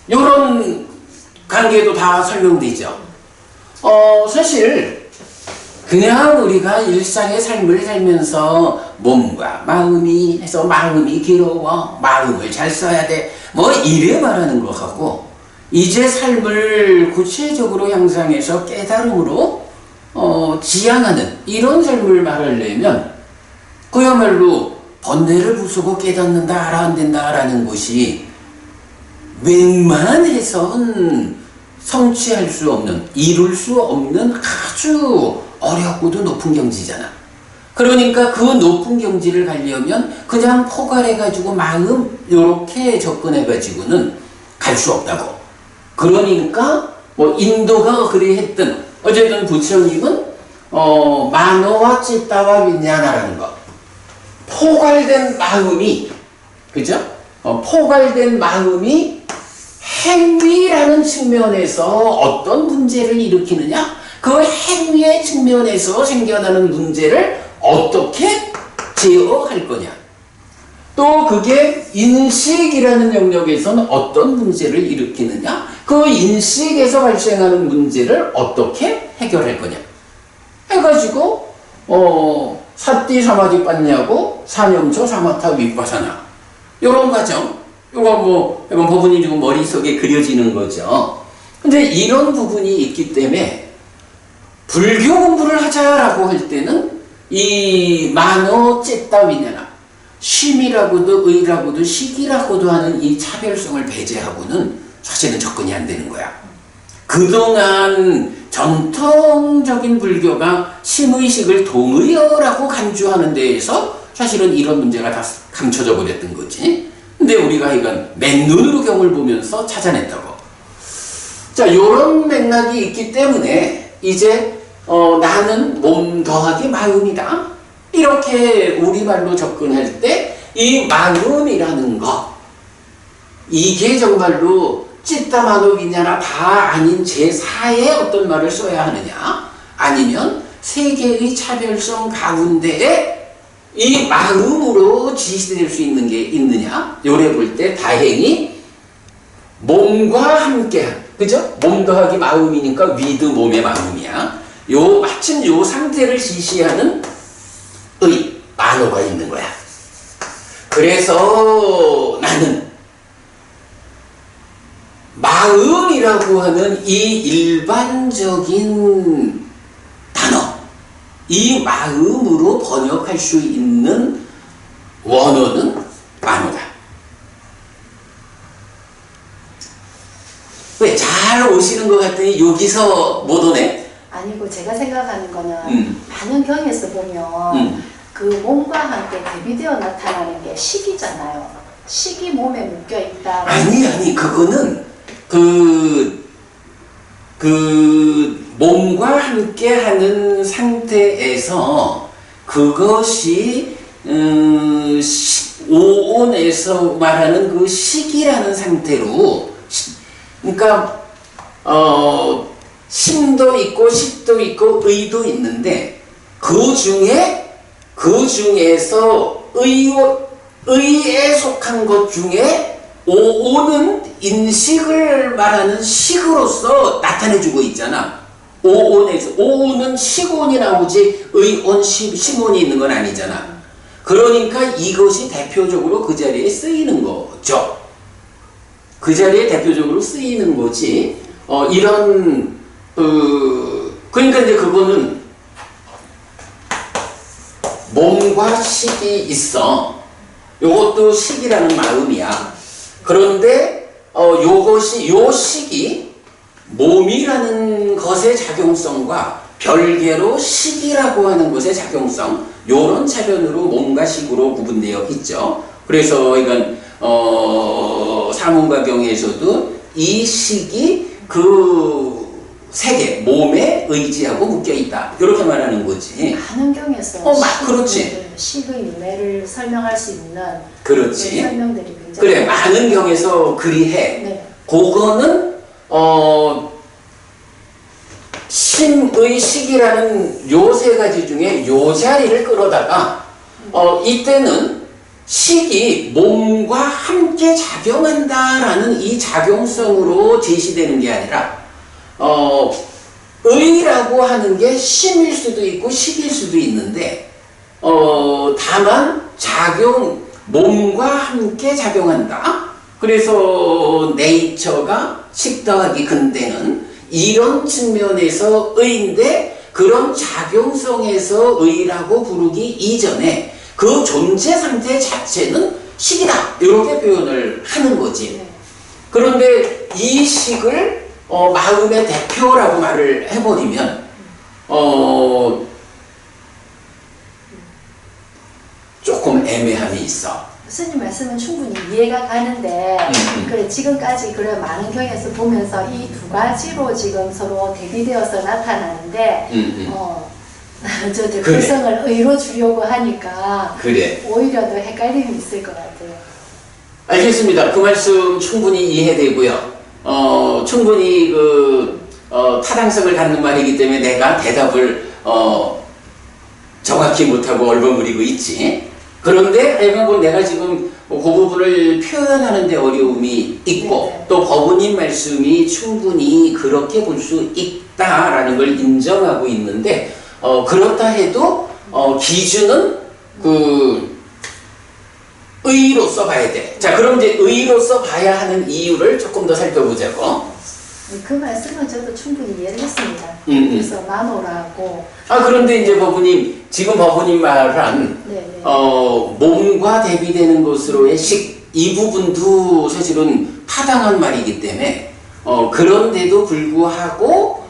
[SPEAKER 1] 이런 관계도 다 설명되죠. 사실 그냥 우리가 일상의 삶을 살면서 몸과 마음이 해서 마음이 괴로워, 마음을 잘 써야 돼, 이래 말하는 것하고 이제 삶을 구체적으로 향상해서 깨달음으로 지향하는 이런 삶을 말하려면 그야말로 번뇌를 부수고 깨닫는다, 알아듣는다라는 것이 웬만해서는 성취할 수 없는, 이룰 수 없는 아주 어렵고도 높은 경지잖아. 그러니까 그 높은 경지를 가려면 그냥 포괄해가지고 마음 요렇게 접근해가지고는 갈 수 없다고. 그러니까 인도가 그리 했든 어쨌든 부처님은 만호와 찌따와 윈냐나라는 것. 포괄된 마음이, 그죠? 포괄된 마음이 행위라는 측면에서 어떤 문제를 일으키느냐? 그 행위의 측면에서 생겨나는 문제를 어떻게 제어할 거냐? 또 그게 인식이라는 영역에서는 어떤 문제를 일으키느냐? 그 인식에서 발생하는 문제를 어떻게 해결할 거냐? 해가지고 사띠 사마디 빤냐고 사념초 사마타 윗바사나 요런 과정, 요거 뭐 이건 부분이 지금 머릿속에 그려지는 거죠. 근데 이런 부분이 있기 때문에 불교 공부를 하자라고 할 때는 이 만호 찌따 위냐나 쉼이라고도 의라고도 식이라고도 하는 이 차별성을 배제하고는 사실은 접근이 안 되는 거야. 그동안 전통적인 불교가 심의식을 동의어라고 간주하는 데에서 사실은 이런 문제가 다 감춰져 버렸던 거지. 근데 우리가 이건 맨눈으로 경을 보면서 찾아냈다고. 자, 요런 맥락이 있기 때문에 이제 나는 몸 더하기 마음이다. 이렇게 우리말로 접근할 때 이 마음이라는 거, 이게 정말로 찌따마노 위냐나 다 아닌 제4의 어떤 말을 써야 하느냐, 아니면 세계의 차별성 가운데에 이 마음으로 지시될 수 있는 게 있느냐, 요래 볼 때 다행히 몸과 함께한, 그죠? 몸 더하기 마음이니까 위드 몸의 마음이야. 마침 요 상태를 지시하는 만호가 있는 거야. 그래서 나는 마음이라고 하는 이 일반적인 단어, 이 마음으로 번역할 수 있는 원어는 만호다. 왜? 잘 오시는 것 같더니 여기서 못 오네?
[SPEAKER 2] 아니고 제가 생각하는 거는 많은 경에서 보면 그 몸과 함께 대비되어 나타나는 게 식이잖아요. 식이 몸에 묶여 있다.
[SPEAKER 1] 아니, 그거는 몸과 함께 하는 상태에서 그것이 오온에서 말하는 그 식이라는 상태로, 그러니까 심도 있고 식도 있고 의도 있는데 그 중에서 의에 속한 것 중에 오온은 인식을 말하는 식으로서 나타내주고 있잖아. 오온은 식온이 나오지 의온, 심온이 있는 건 아니잖아. 그러니까 이것이 대표적으로 그 자리에 쓰이는 거죠. 그 자리에 대표적으로 쓰이는 거지. 그러니까 이제 그거는 몸과 식이 있어. 요것도 식이라는 마음이야. 그런데 요 식이 몸이라는 것의 작용성과 별개로 식이라고 하는 것의 작용성, 요런 차변으로 몸과 식으로 구분되어 있죠. 그래서 이건 사문과경에서도 이 식이 그 세계, 몸에 의지하고 묶여있다. 이렇게 말하는 거지.
[SPEAKER 2] 많은 경에서
[SPEAKER 1] 그렇지.
[SPEAKER 2] 식의 유래를 설명할 수 있는
[SPEAKER 1] 그렇지.
[SPEAKER 2] 설명들이 굉장히
[SPEAKER 1] 그래, 많은 경에서 그리해.
[SPEAKER 2] 네.
[SPEAKER 1] 그거는 심의식이라는 요 세 가지 중에 요 자리를 끌어다가 이때는 식이 몸과 함께 작용한다라는 이 작용성으로 제시되는 게 아니라 의라고 하는 게 심일 수도 있고 식일 수도 있는데 다만 몸과 함께 작용한다. 그래서 네이처가 식 더하기 근대는 이런 측면에서 의인데 그런 작용성에서 의라고 부르기 이전에 그 존재 상태 자체는 식이다. 이렇게 표현을 하는 거지. 그런데 이 식을 마음의 대표라고 말을 해버리면 조금 애매함이 있어.
[SPEAKER 2] 교수님 말씀은 충분히 이해가 가는데 그래 지금까지 그래 많은 경에서 보면서 이 두 가지로 지금 서로 대비되어서 나타나는데 저
[SPEAKER 1] 그래.
[SPEAKER 2] 대표성을 의로 주려고 하니까
[SPEAKER 1] 그래.
[SPEAKER 2] 오히려 더 헷갈림이 있을 것 같아요.
[SPEAKER 1] 알겠습니다. 그 말씀 충분히 이해되고요. 충분히 타당성을 갖는 말이기 때문에 내가 대답을 정확히 못하고 얼버무리고 있지. 그런데 하여간 내가 지금 그 부분을 표현하는 데 어려움이 있고
[SPEAKER 2] 네네.
[SPEAKER 1] 또 법원님 말씀이 충분히 그렇게 볼 수 있다라는 걸 인정하고 있는데 그렇다 해도 기준은 의로서 봐야 돼. 자, 그럼 이제 의로서 봐야 하는 이유를 조금 더 살펴보자고.
[SPEAKER 2] 그 말씀은 저도 충분히 이해를 했습니다. 그래서 만호라고.
[SPEAKER 1] 그런데 이제 법원님, 지금 법원님 말한
[SPEAKER 2] 네네.
[SPEAKER 1] 몸과 대비되는 것으로의 이 부분도 사실은 타당한 말이기 때문에 그런데도 불구하고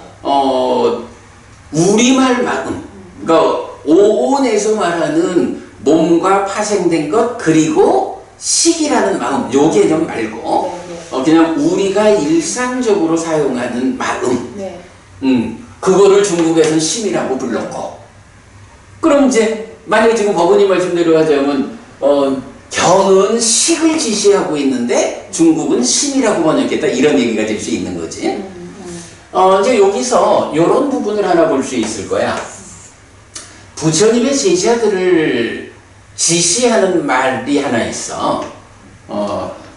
[SPEAKER 1] 우리말 마음, 그러니까 오온에서 말하는 몸과 파생된 것 그리고 식이라는 마음, 요 개념 말고 그냥 우리가 일상적으로 사용하는 마음,
[SPEAKER 2] 네.
[SPEAKER 1] 그거를 중국에서는 심이라고 불렀고, 그럼 이제 만약에 지금 법원님 말씀대로 하자면 경은 식을 지시하고 있는데 중국은 심이라고 번역했다, 이런 얘기가 될 수 있는 거지. 이제 여기서 이런 부분을 하나 볼 수 있을 거야. 부처님의 제자들을 지시하는 말이 하나 있어.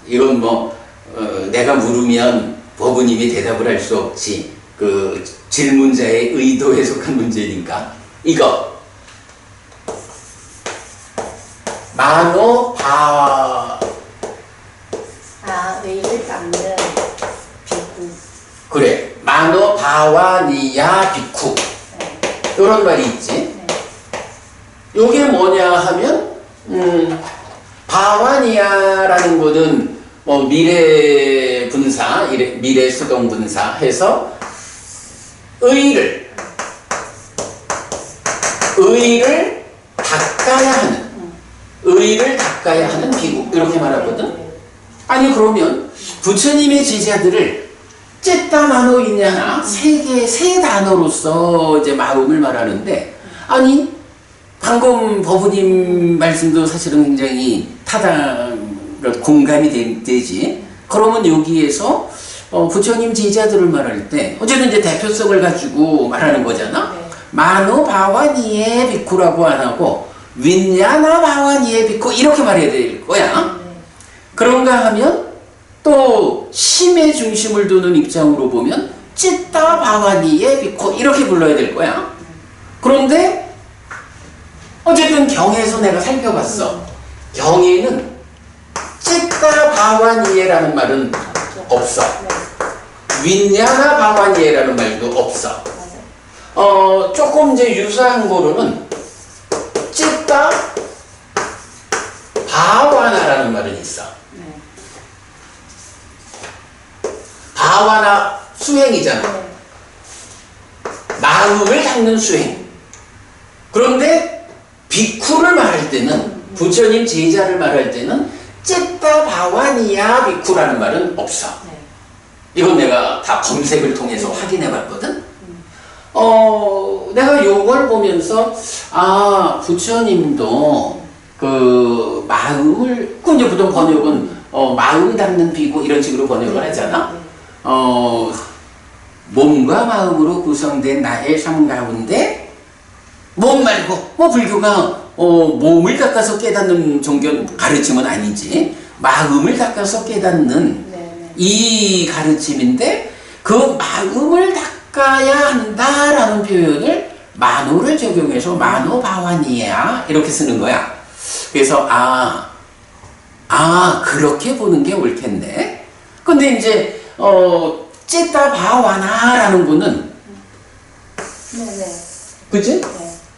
[SPEAKER 1] 이건 내가 물으면 법원님이 대답을 할 수 없지. 그 질문자의 의도에 속한 문제니까. 이거.
[SPEAKER 2] 의를 닦는 비구.
[SPEAKER 1] 그래. 마노 바와니야 비쿠. 이런 말이 있지. 요게 뭐냐 하면, 바와니아라는 거는 미래 분사, 미래 수동 분사 해서 의를 닦아야 하는 비구, 이렇게 말하거든. 아니, 그러면 부처님의 제자들을 쨌다 마노 있냐, 세 단어로서 이제 마음을 말하는데, 아니, 방금 법우님 말씀도 사실은 굉장히 공감이 되지. 그러면 여기에서 부처님 제자들을 말할 때 어쨌든 이제 대표성을 가지고 말하는 거잖아. 마노 바와니에 비쿠라고 안 하고 윈야나 바와니에 비쿠 이렇게 말해야 될 거야. 그런가 하면 또 심의 중심을 두는 입장으로 보면 찌따 바와니에 비쿠 이렇게 불러야 될 거야. 그런데 어쨌든 경에서 내가 살펴봤어. 경에는 찌따 바와니에라는 말은 없어. 윈야나 바와니에라는 말도 없어. 조금 이제 유사한 거로는 찌따 바와나라는 말은 있어. 바와나 수행이잖아. 마음을 닦는 수행. 그런데 비쿠를 말할 때는, 부처님 제자를 말할 때는 찌따 바와니야 비쿠라는 말은 없어. 이건 내가 다 검색을 통해서 확인해 봤거든. 내가 요걸 보면서 부처님도 그 마음을, 그 이제 보통 번역은 마음 닦는 비구 이런 식으로 번역을 하잖아. 몸과 마음으로 구성된 나의 삶 가운데 몸 말고 불교가 몸을 닦아서 깨닫는 종교 가르침은 아니지. 마음을 닦아서 깨닫는 이 가르침인데 그 마음을 닦아야 한다라는 표현을 마노를 적용해서 마노 바와니야 이렇게 쓰는 거야. 그래서 그렇게 보는 게 옳겠네. 근데 이제 찌따 바와나라는 거는 그치?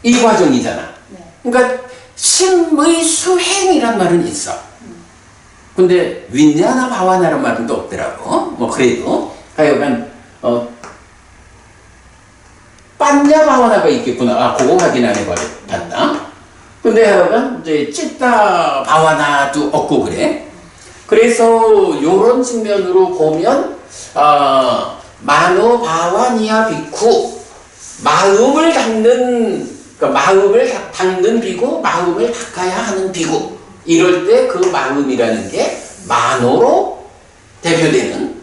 [SPEAKER 1] 이 과정이잖아. 그러니까 심의 수행이란 말은 있어. 근데 윈야나 바와나라는 말은 또 없더라고. 그래도 하여간 빤냐 바와나가 있겠구나. 그거 확인 안 해봤다. 근데 하여간 이제 찌따 바와나도 없고 그래. 그래서 요런 측면으로 보면 마노 바와니아 비쿠, 마음을 닦는 그러니까 마음을 닦는 비구, 마음을 닦아야 하는 비구. 이럴 때 그 마음이라는 게 만호로 대표되는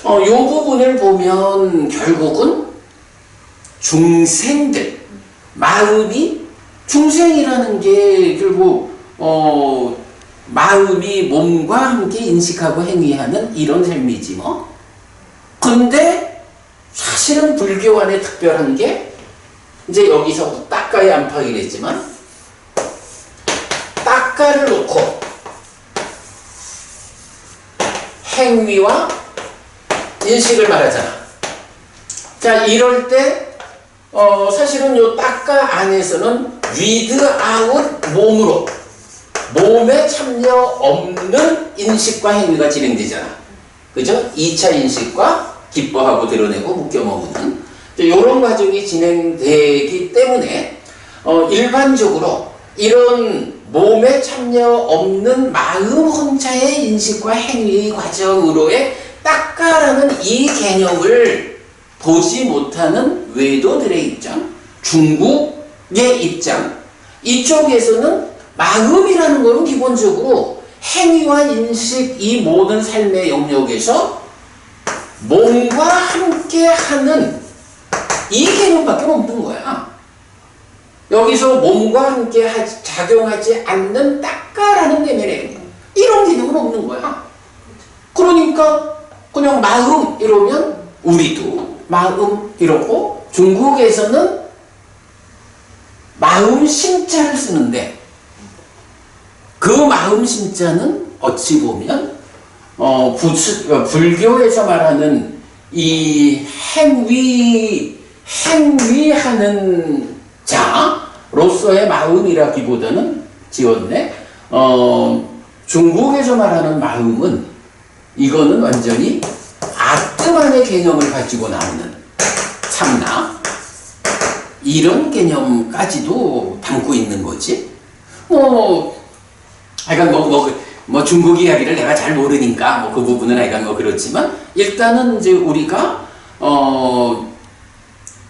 [SPEAKER 1] 요 부분을 보면 결국은 중생들, 마음이 중생이라는 게 결국 마음이 몸과 함께 인식하고 행위하는 이런 셈이지 뭐. 근데 사실은 불교 안에 특별한 게 이제 여기서 딱가의 안팎이랬지만 딱가를 놓고 행위와 인식을 말하잖아. 자, 이럴 때 사실은 요 딱가 안에서는 위드아웃 몸으로 몸에 참여 없는 인식과 행위가 진행되잖아. 그죠? 2차 인식과 기뻐하고 드러내고 묶여 머무는 이런 과정이 진행되기 때문에 일반적으로 이런 몸에 참여 없는 마음 혼자의 인식과 행위 과정으로의 딱가라는 이 개념을 보지 못하는 외도들의 입장, 중국의 입장, 이쪽에서는 마음이라는 것은 기본적으로 행위와 인식 이 모든 삶의 영역에서 몸과 함께 하는 이 개념밖에 없는 거야. 여기서 몸과 함께 작용하지 않는 딱가라는 개념에 이런 개념은 없는 거야. 그러니까 그냥 마음 이러면 우리도 마음 이러고 중국에서는 마음 심자를 쓰는데 그 마음 심자는 어찌 보면 불교에서 말하는 이 행위하는 자로서의 마음이라기보다는 지었네. 중국에서 말하는 마음은 이거는 완전히 아트만의 개념을 가지고 나오는 참나 이런 개념까지도 담고 있는 거지. 하여간 뭐 중국 이야기를 내가 잘 모르니까 그 부분은 하여간 그렇지만 일단은 이제 우리가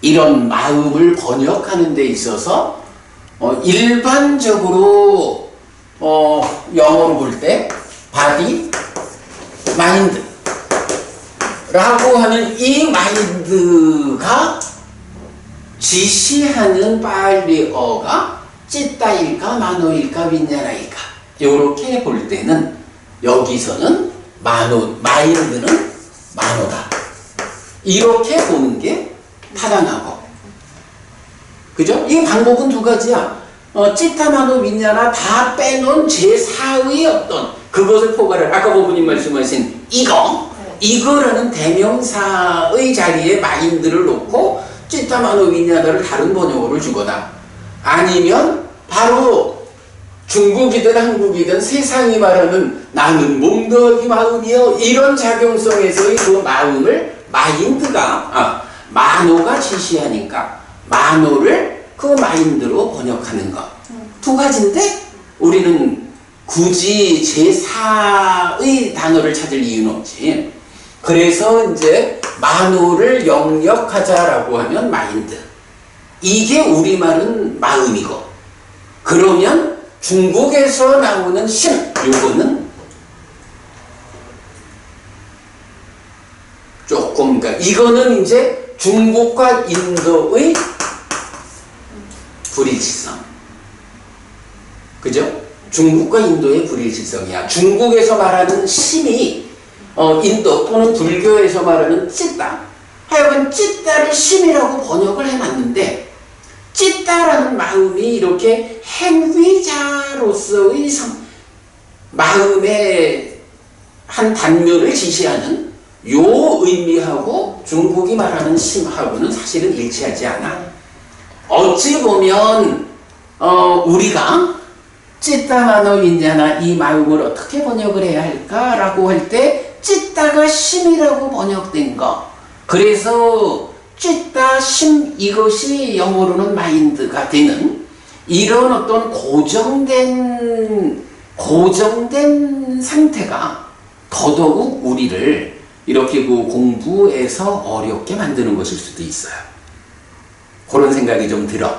[SPEAKER 1] 이런 마음을 번역하는 데 있어서 일반적으로 영어로 볼 때 body, mind 라고 하는 이 마인드가 지시하는 빨리어가 찌따일까 마노일까 윈냐라일까 요렇게 볼 때는 여기서는 마인드는 마노다 이렇게 보는 게 타당하고 그죠? 이 방법은 두 가지야. 찌따 마노 윈냐라 다 빼놓은 제4의 어떤 그것을 포괄을 아까 부모님 말씀하신 이거라는 대명사의 자리에 마인드를 놓고 찌따마노 윈냐다를 다른 번역어를 주거나 아니면 바로 중국이든 한국이든 세상이 말하는 나는 몸더하기 마음이여 이런 작용성에서의 그 마음을 마노가 지시하니까 마노를 그 마인드로 번역하는 것. 두 가지인데 우리는 굳이 제4의 단어를 찾을 이유는 없지. 그래서 이제 마노를 영역하자라고 하면 마인드. 이게 우리말은 마음이고 그러면 중국에서 나오는 심 요거는 조금 이거는 이제 중국과 인도의 불일치성. 그죠? 중국과 인도의 불일치성이야. 중국에서 말하는 심이 인도 또는 불교에서 말하는 찌따. 하여간 찌따를 심이라고 번역을 해놨는데 찌따라는 마음이 이렇게 행위자로서의 마음의 한 단면을 지시하는 요 의미하고 중국이 말하는 심하고는 사실은 일치하지 않아. 어찌 보면 우리가 찌따마노 윈냐나 이 마음을 어떻게 번역을 해야 할까라고 할 때 찌따가 심이라고 번역된 거. 그래서 찌따 심 이것이 영어로는 마인드가 되는 이런 어떤 고정된 상태가 더더욱 우리를 이렇게 공부에서 어렵게 만드는 것일 수도 있어요. 그런 생각이 좀 들어.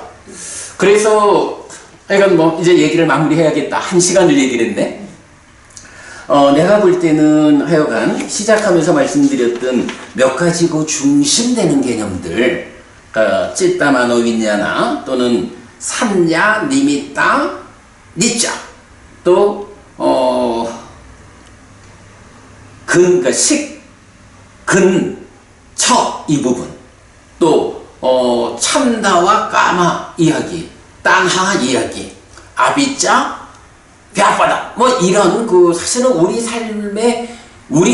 [SPEAKER 1] 그래서 하여간 뭐 이제 얘기를 마무리해야겠다. 1시간을 얘기를 했네. 내가 볼 때는 하여간 시작하면서 말씀드렸던 몇 가지 그 중심되는 개념들, 찌따마노 윈냐나 또는 산야, 니미따, 니짜, 또 그러니까 식, 근, 처 이 부분, 또 참다와 까마 이야기, 딴하 이야기, 아비짜, 벼바다 뭐 이런 그 사실은 우리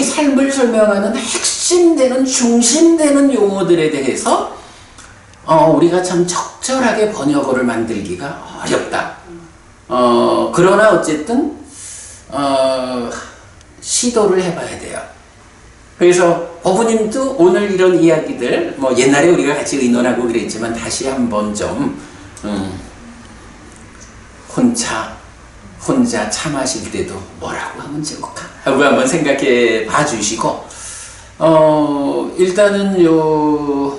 [SPEAKER 1] 삶을 설명하는 핵심되는 중심되는 용어들에 대해서 우리가 참 적절하게 번역어를 만들기가 어렵다. 그러나 어쨌든 시도를 해봐야 돼요. 그래서 어부님도 오늘 이런 이야기들 뭐 옛날에 우리가 같이 의논하고 그랬지만 다시 한번 좀 혼자 차 마실 때도 뭐라고 하면 좋을까 하고 한번 생각해 봐 주시고 일단은 요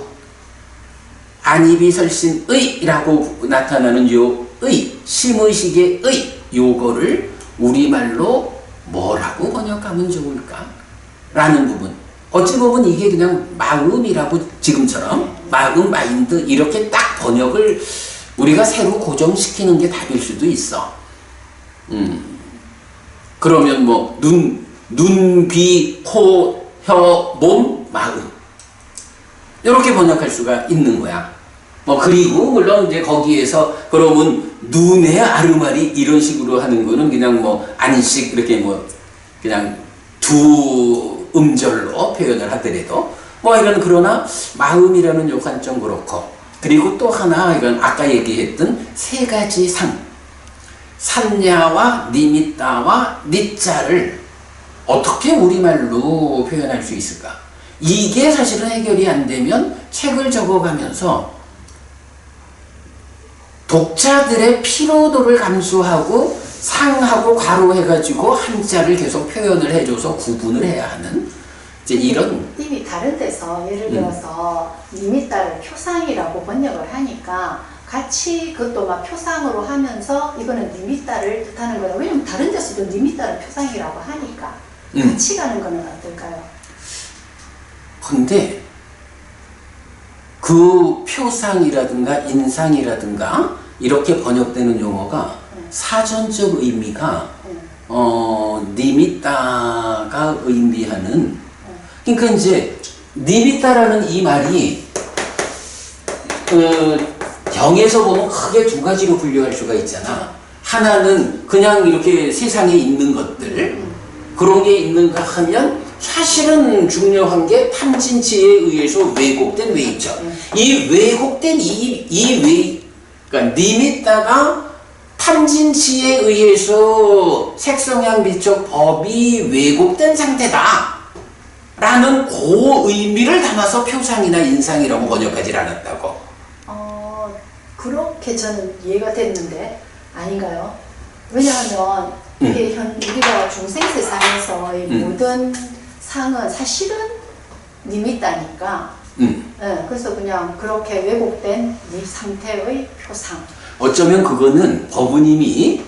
[SPEAKER 1] 안이비설신의라고 나타나는 요 의, 심의식의 의 요거를 우리말로 뭐라고 번역하면 좋을까? 라는 부분. 어찌 보면 이게 그냥 마음이라고 지금처럼 마음, 마인드 이렇게 딱 번역을 우리가 새로 고정시키는 게 답일 수도 있어. 그러면 뭐 눈, 귀, 코, 혀, 몸, 마음 이렇게 번역할 수가 있는 거야. 그리고 물론 이제 거기에서 그러면 눈의 아르마리 이런 식으로 하는 거는 그냥 뭐 안식 이렇게 뭐 그냥 두 음절로 표현을 하더라도 이런 그러나 마음이라는 요건 좀 그렇고 그리고 또 하나 이건 아까 얘기했던 세 가지 산야와 니미따와 니자를 어떻게 우리말로 표현할 수 있을까? 이게 사실은 해결이 안 되면 책을 적어가면서 독자들의 피로도를 감수하고 상하고 괄호해가지고 한자를 계속 표현을 해줘서 구분을 해야 하는 이제 이런
[SPEAKER 2] 이미 다른 데서 예를 들어서 니미따를 표상이라고 번역을 하니까 같이 그것도 막 표상으로 하면서 이거는 니미따를 뜻하는 거다. 왜냐면 다른 데서도 니미따를 표상이라고 하니까 같이 가는 거는 어떨까요?
[SPEAKER 1] 근데 그 표상이라든가 인상이라든가 이렇게 번역되는 용어가 사전적 의미가 니미따가 의미하는 그러니까 이제 니미따라는 이 말이 경에서 보면 크게 두 가지로 분류할 수가 있잖아. 하나는 그냥 이렇게 세상에 있는 것들 그런 게 있는가 하면 사실은 중요한 게 탐진치에 의해서 왜곡된 외입죠. 이 왜곡된 그러니까 니미따가 탐진치에 의해서 색성향 비촉 법이 왜곡된 상태다 라는 그 의미를 담아서 표상이나 인상이라고 번역하지 않았다고.
[SPEAKER 2] 그렇게 저는 이해가 됐는데 아닌가요? 왜냐하면 이게 우리가 중생 세상에서 이 모든 상은 사실은 니미따니까 네, 그래서 그냥 그렇게 왜곡된 이 상태의 표상.
[SPEAKER 1] 어쩌면 그거는 법부님이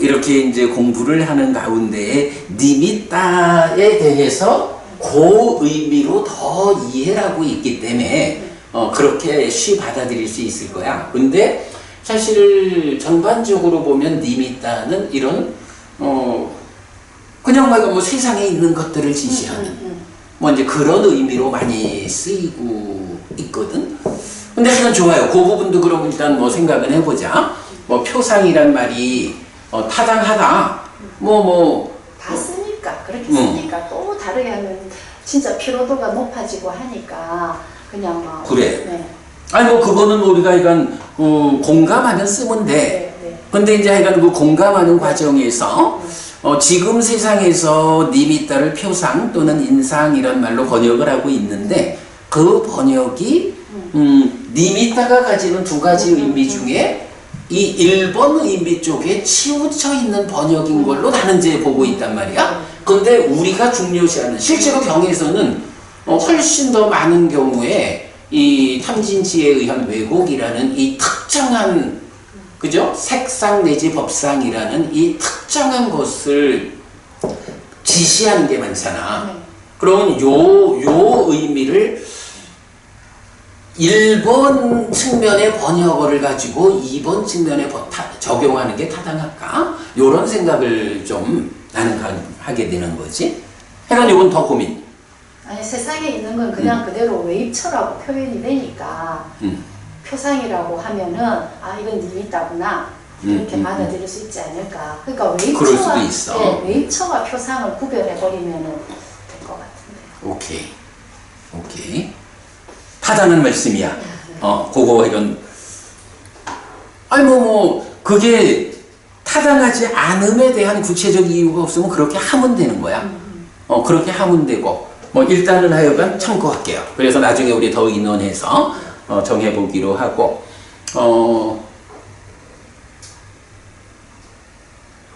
[SPEAKER 1] 이렇게 이제 공부를 하는 가운데에 니미따에 대해서 그 의미로 더 이해를 하고 있기 때문에 그렇게 쉬 받아들일 수 있을 거야. 근데 사실 전반적으로 보면 니미따는 이런 그냥 뭐 세상에 있는 것들을 지시하는 뭐 이제 그런 의미로 많이 쓰이고 있거든. 근데 하여간 좋아요. 그 부분도 그럼 일단 뭐 생각은 해보자. 뭐 표상이란 말이 타당하다.
[SPEAKER 2] 봤으니까 그렇게 쓰니까 또 다르게 하면 진짜 피로도가 높아지고 하니까 그냥 막
[SPEAKER 1] 그래.
[SPEAKER 2] 네.
[SPEAKER 1] 아니 그거는 우리가 이건 공감하면 쓰면 돼.
[SPEAKER 2] 네.
[SPEAKER 1] 근데 이제 하여간 그 공감하는 과정에서 지금 세상에서 니미따를 표상 또는 인상 이런 말로 번역을 하고 있는데 그 번역이 니미따가 가지는 두 가지 의미 중에 이 일본 의미 쪽에 치우쳐 있는 번역인 걸로 나는 이제 보고 있단 말이야. 근데 우리가 중요시하는 실제로 경에서는 훨씬 더 많은 경우에 이 탐진치에 의한 왜곡이라는 이 특정한 그죠? 색상 내지 법상이라는 이 특정한 것을 지시하는 게 많잖아.
[SPEAKER 2] 네.
[SPEAKER 1] 그러면 요 의미를 1번 측면의 번역어를 가지고 2번 측면에 적용하는 게 타당할까? 요런 생각을 좀 나는 하게 되는 거지. 해간 요건 더 고민.
[SPEAKER 2] 아니 세상에 있는 건 그냥 그대로 외입처라고 표현이 되니까 표상이라고 하면은 아 이건 니미따구나 이렇게 받아들일 수 있지 않을까. 그러니까
[SPEAKER 1] 그럴 수도
[SPEAKER 2] 외입처와
[SPEAKER 1] 있어.
[SPEAKER 2] 네, 외입처와 표상을 구별해 버리면은 될 것 같은데.
[SPEAKER 1] 오케이. 타당한 말씀이야. 그거 이런. 아니 그게 타당하지 않음에 대한 구체적 이유가 없으면 그렇게 하면 되는 거야. 그렇게 하면 되고. 일단은 하여간 참고할게요. 그래서 나중에 우리 더 의논해서 정해보기로 하고.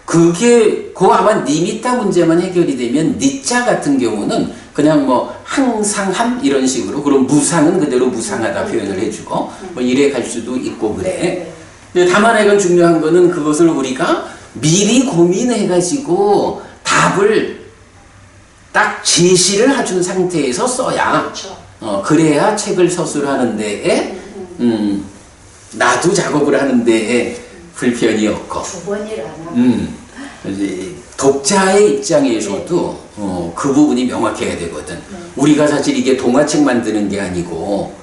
[SPEAKER 1] 그거 아마 니미따 문제만 해결이 되면 니자 같은 경우는 그냥 항상함 이런 식으로, 그럼 무상은 그대로 무상하다 표현을 해주고 이래 갈 수도 있고 그래. 근데 다만 이건 중요한 거는 그것을 우리가 미리 고민해가지고 답을 딱 제시를 해준 상태에서 써야
[SPEAKER 2] 그렇죠.
[SPEAKER 1] 그래야 책을 서술하는 데에 나도 작업을 하는 데에 불편이 없고
[SPEAKER 2] 두 번이라나.
[SPEAKER 1] 이제 독자의 입장에서도 그 부분이 명확해야 되거든. 우리가 사실 이게 동화책 만드는 게 아니고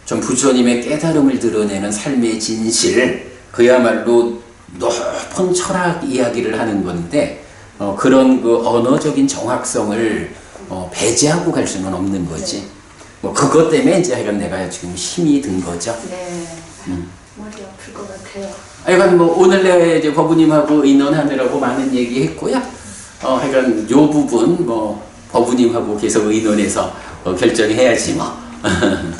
[SPEAKER 1] 좀 부처님의 깨달음을 드러내는 삶의 진실, 그야말로 높은 철학 이야기를 하는 건데 그런 그 언어적인 정확성을 배제하고 갈 수는 없는 거지. 그것 때문에 이제 하여간 내가 지금 힘이 든 거죠.
[SPEAKER 2] 네. 머리 아플 것 같아요.
[SPEAKER 1] 하여간 오늘 내가 이제 법부님하고 의논하느라고 많은 얘기 했고요. 하여간 요 부분 법부님하고 계속 의논해서 결정해야지 뭐.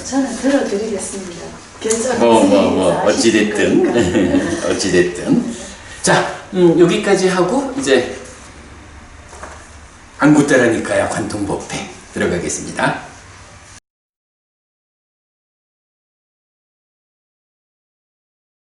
[SPEAKER 2] 저는 들어드리겠습니다. 결정은
[SPEAKER 1] 어찌됐든. 어찌됐든. 자, 여기까지 하고 이제 안구따라니까야 관통법회 들어가겠습니다.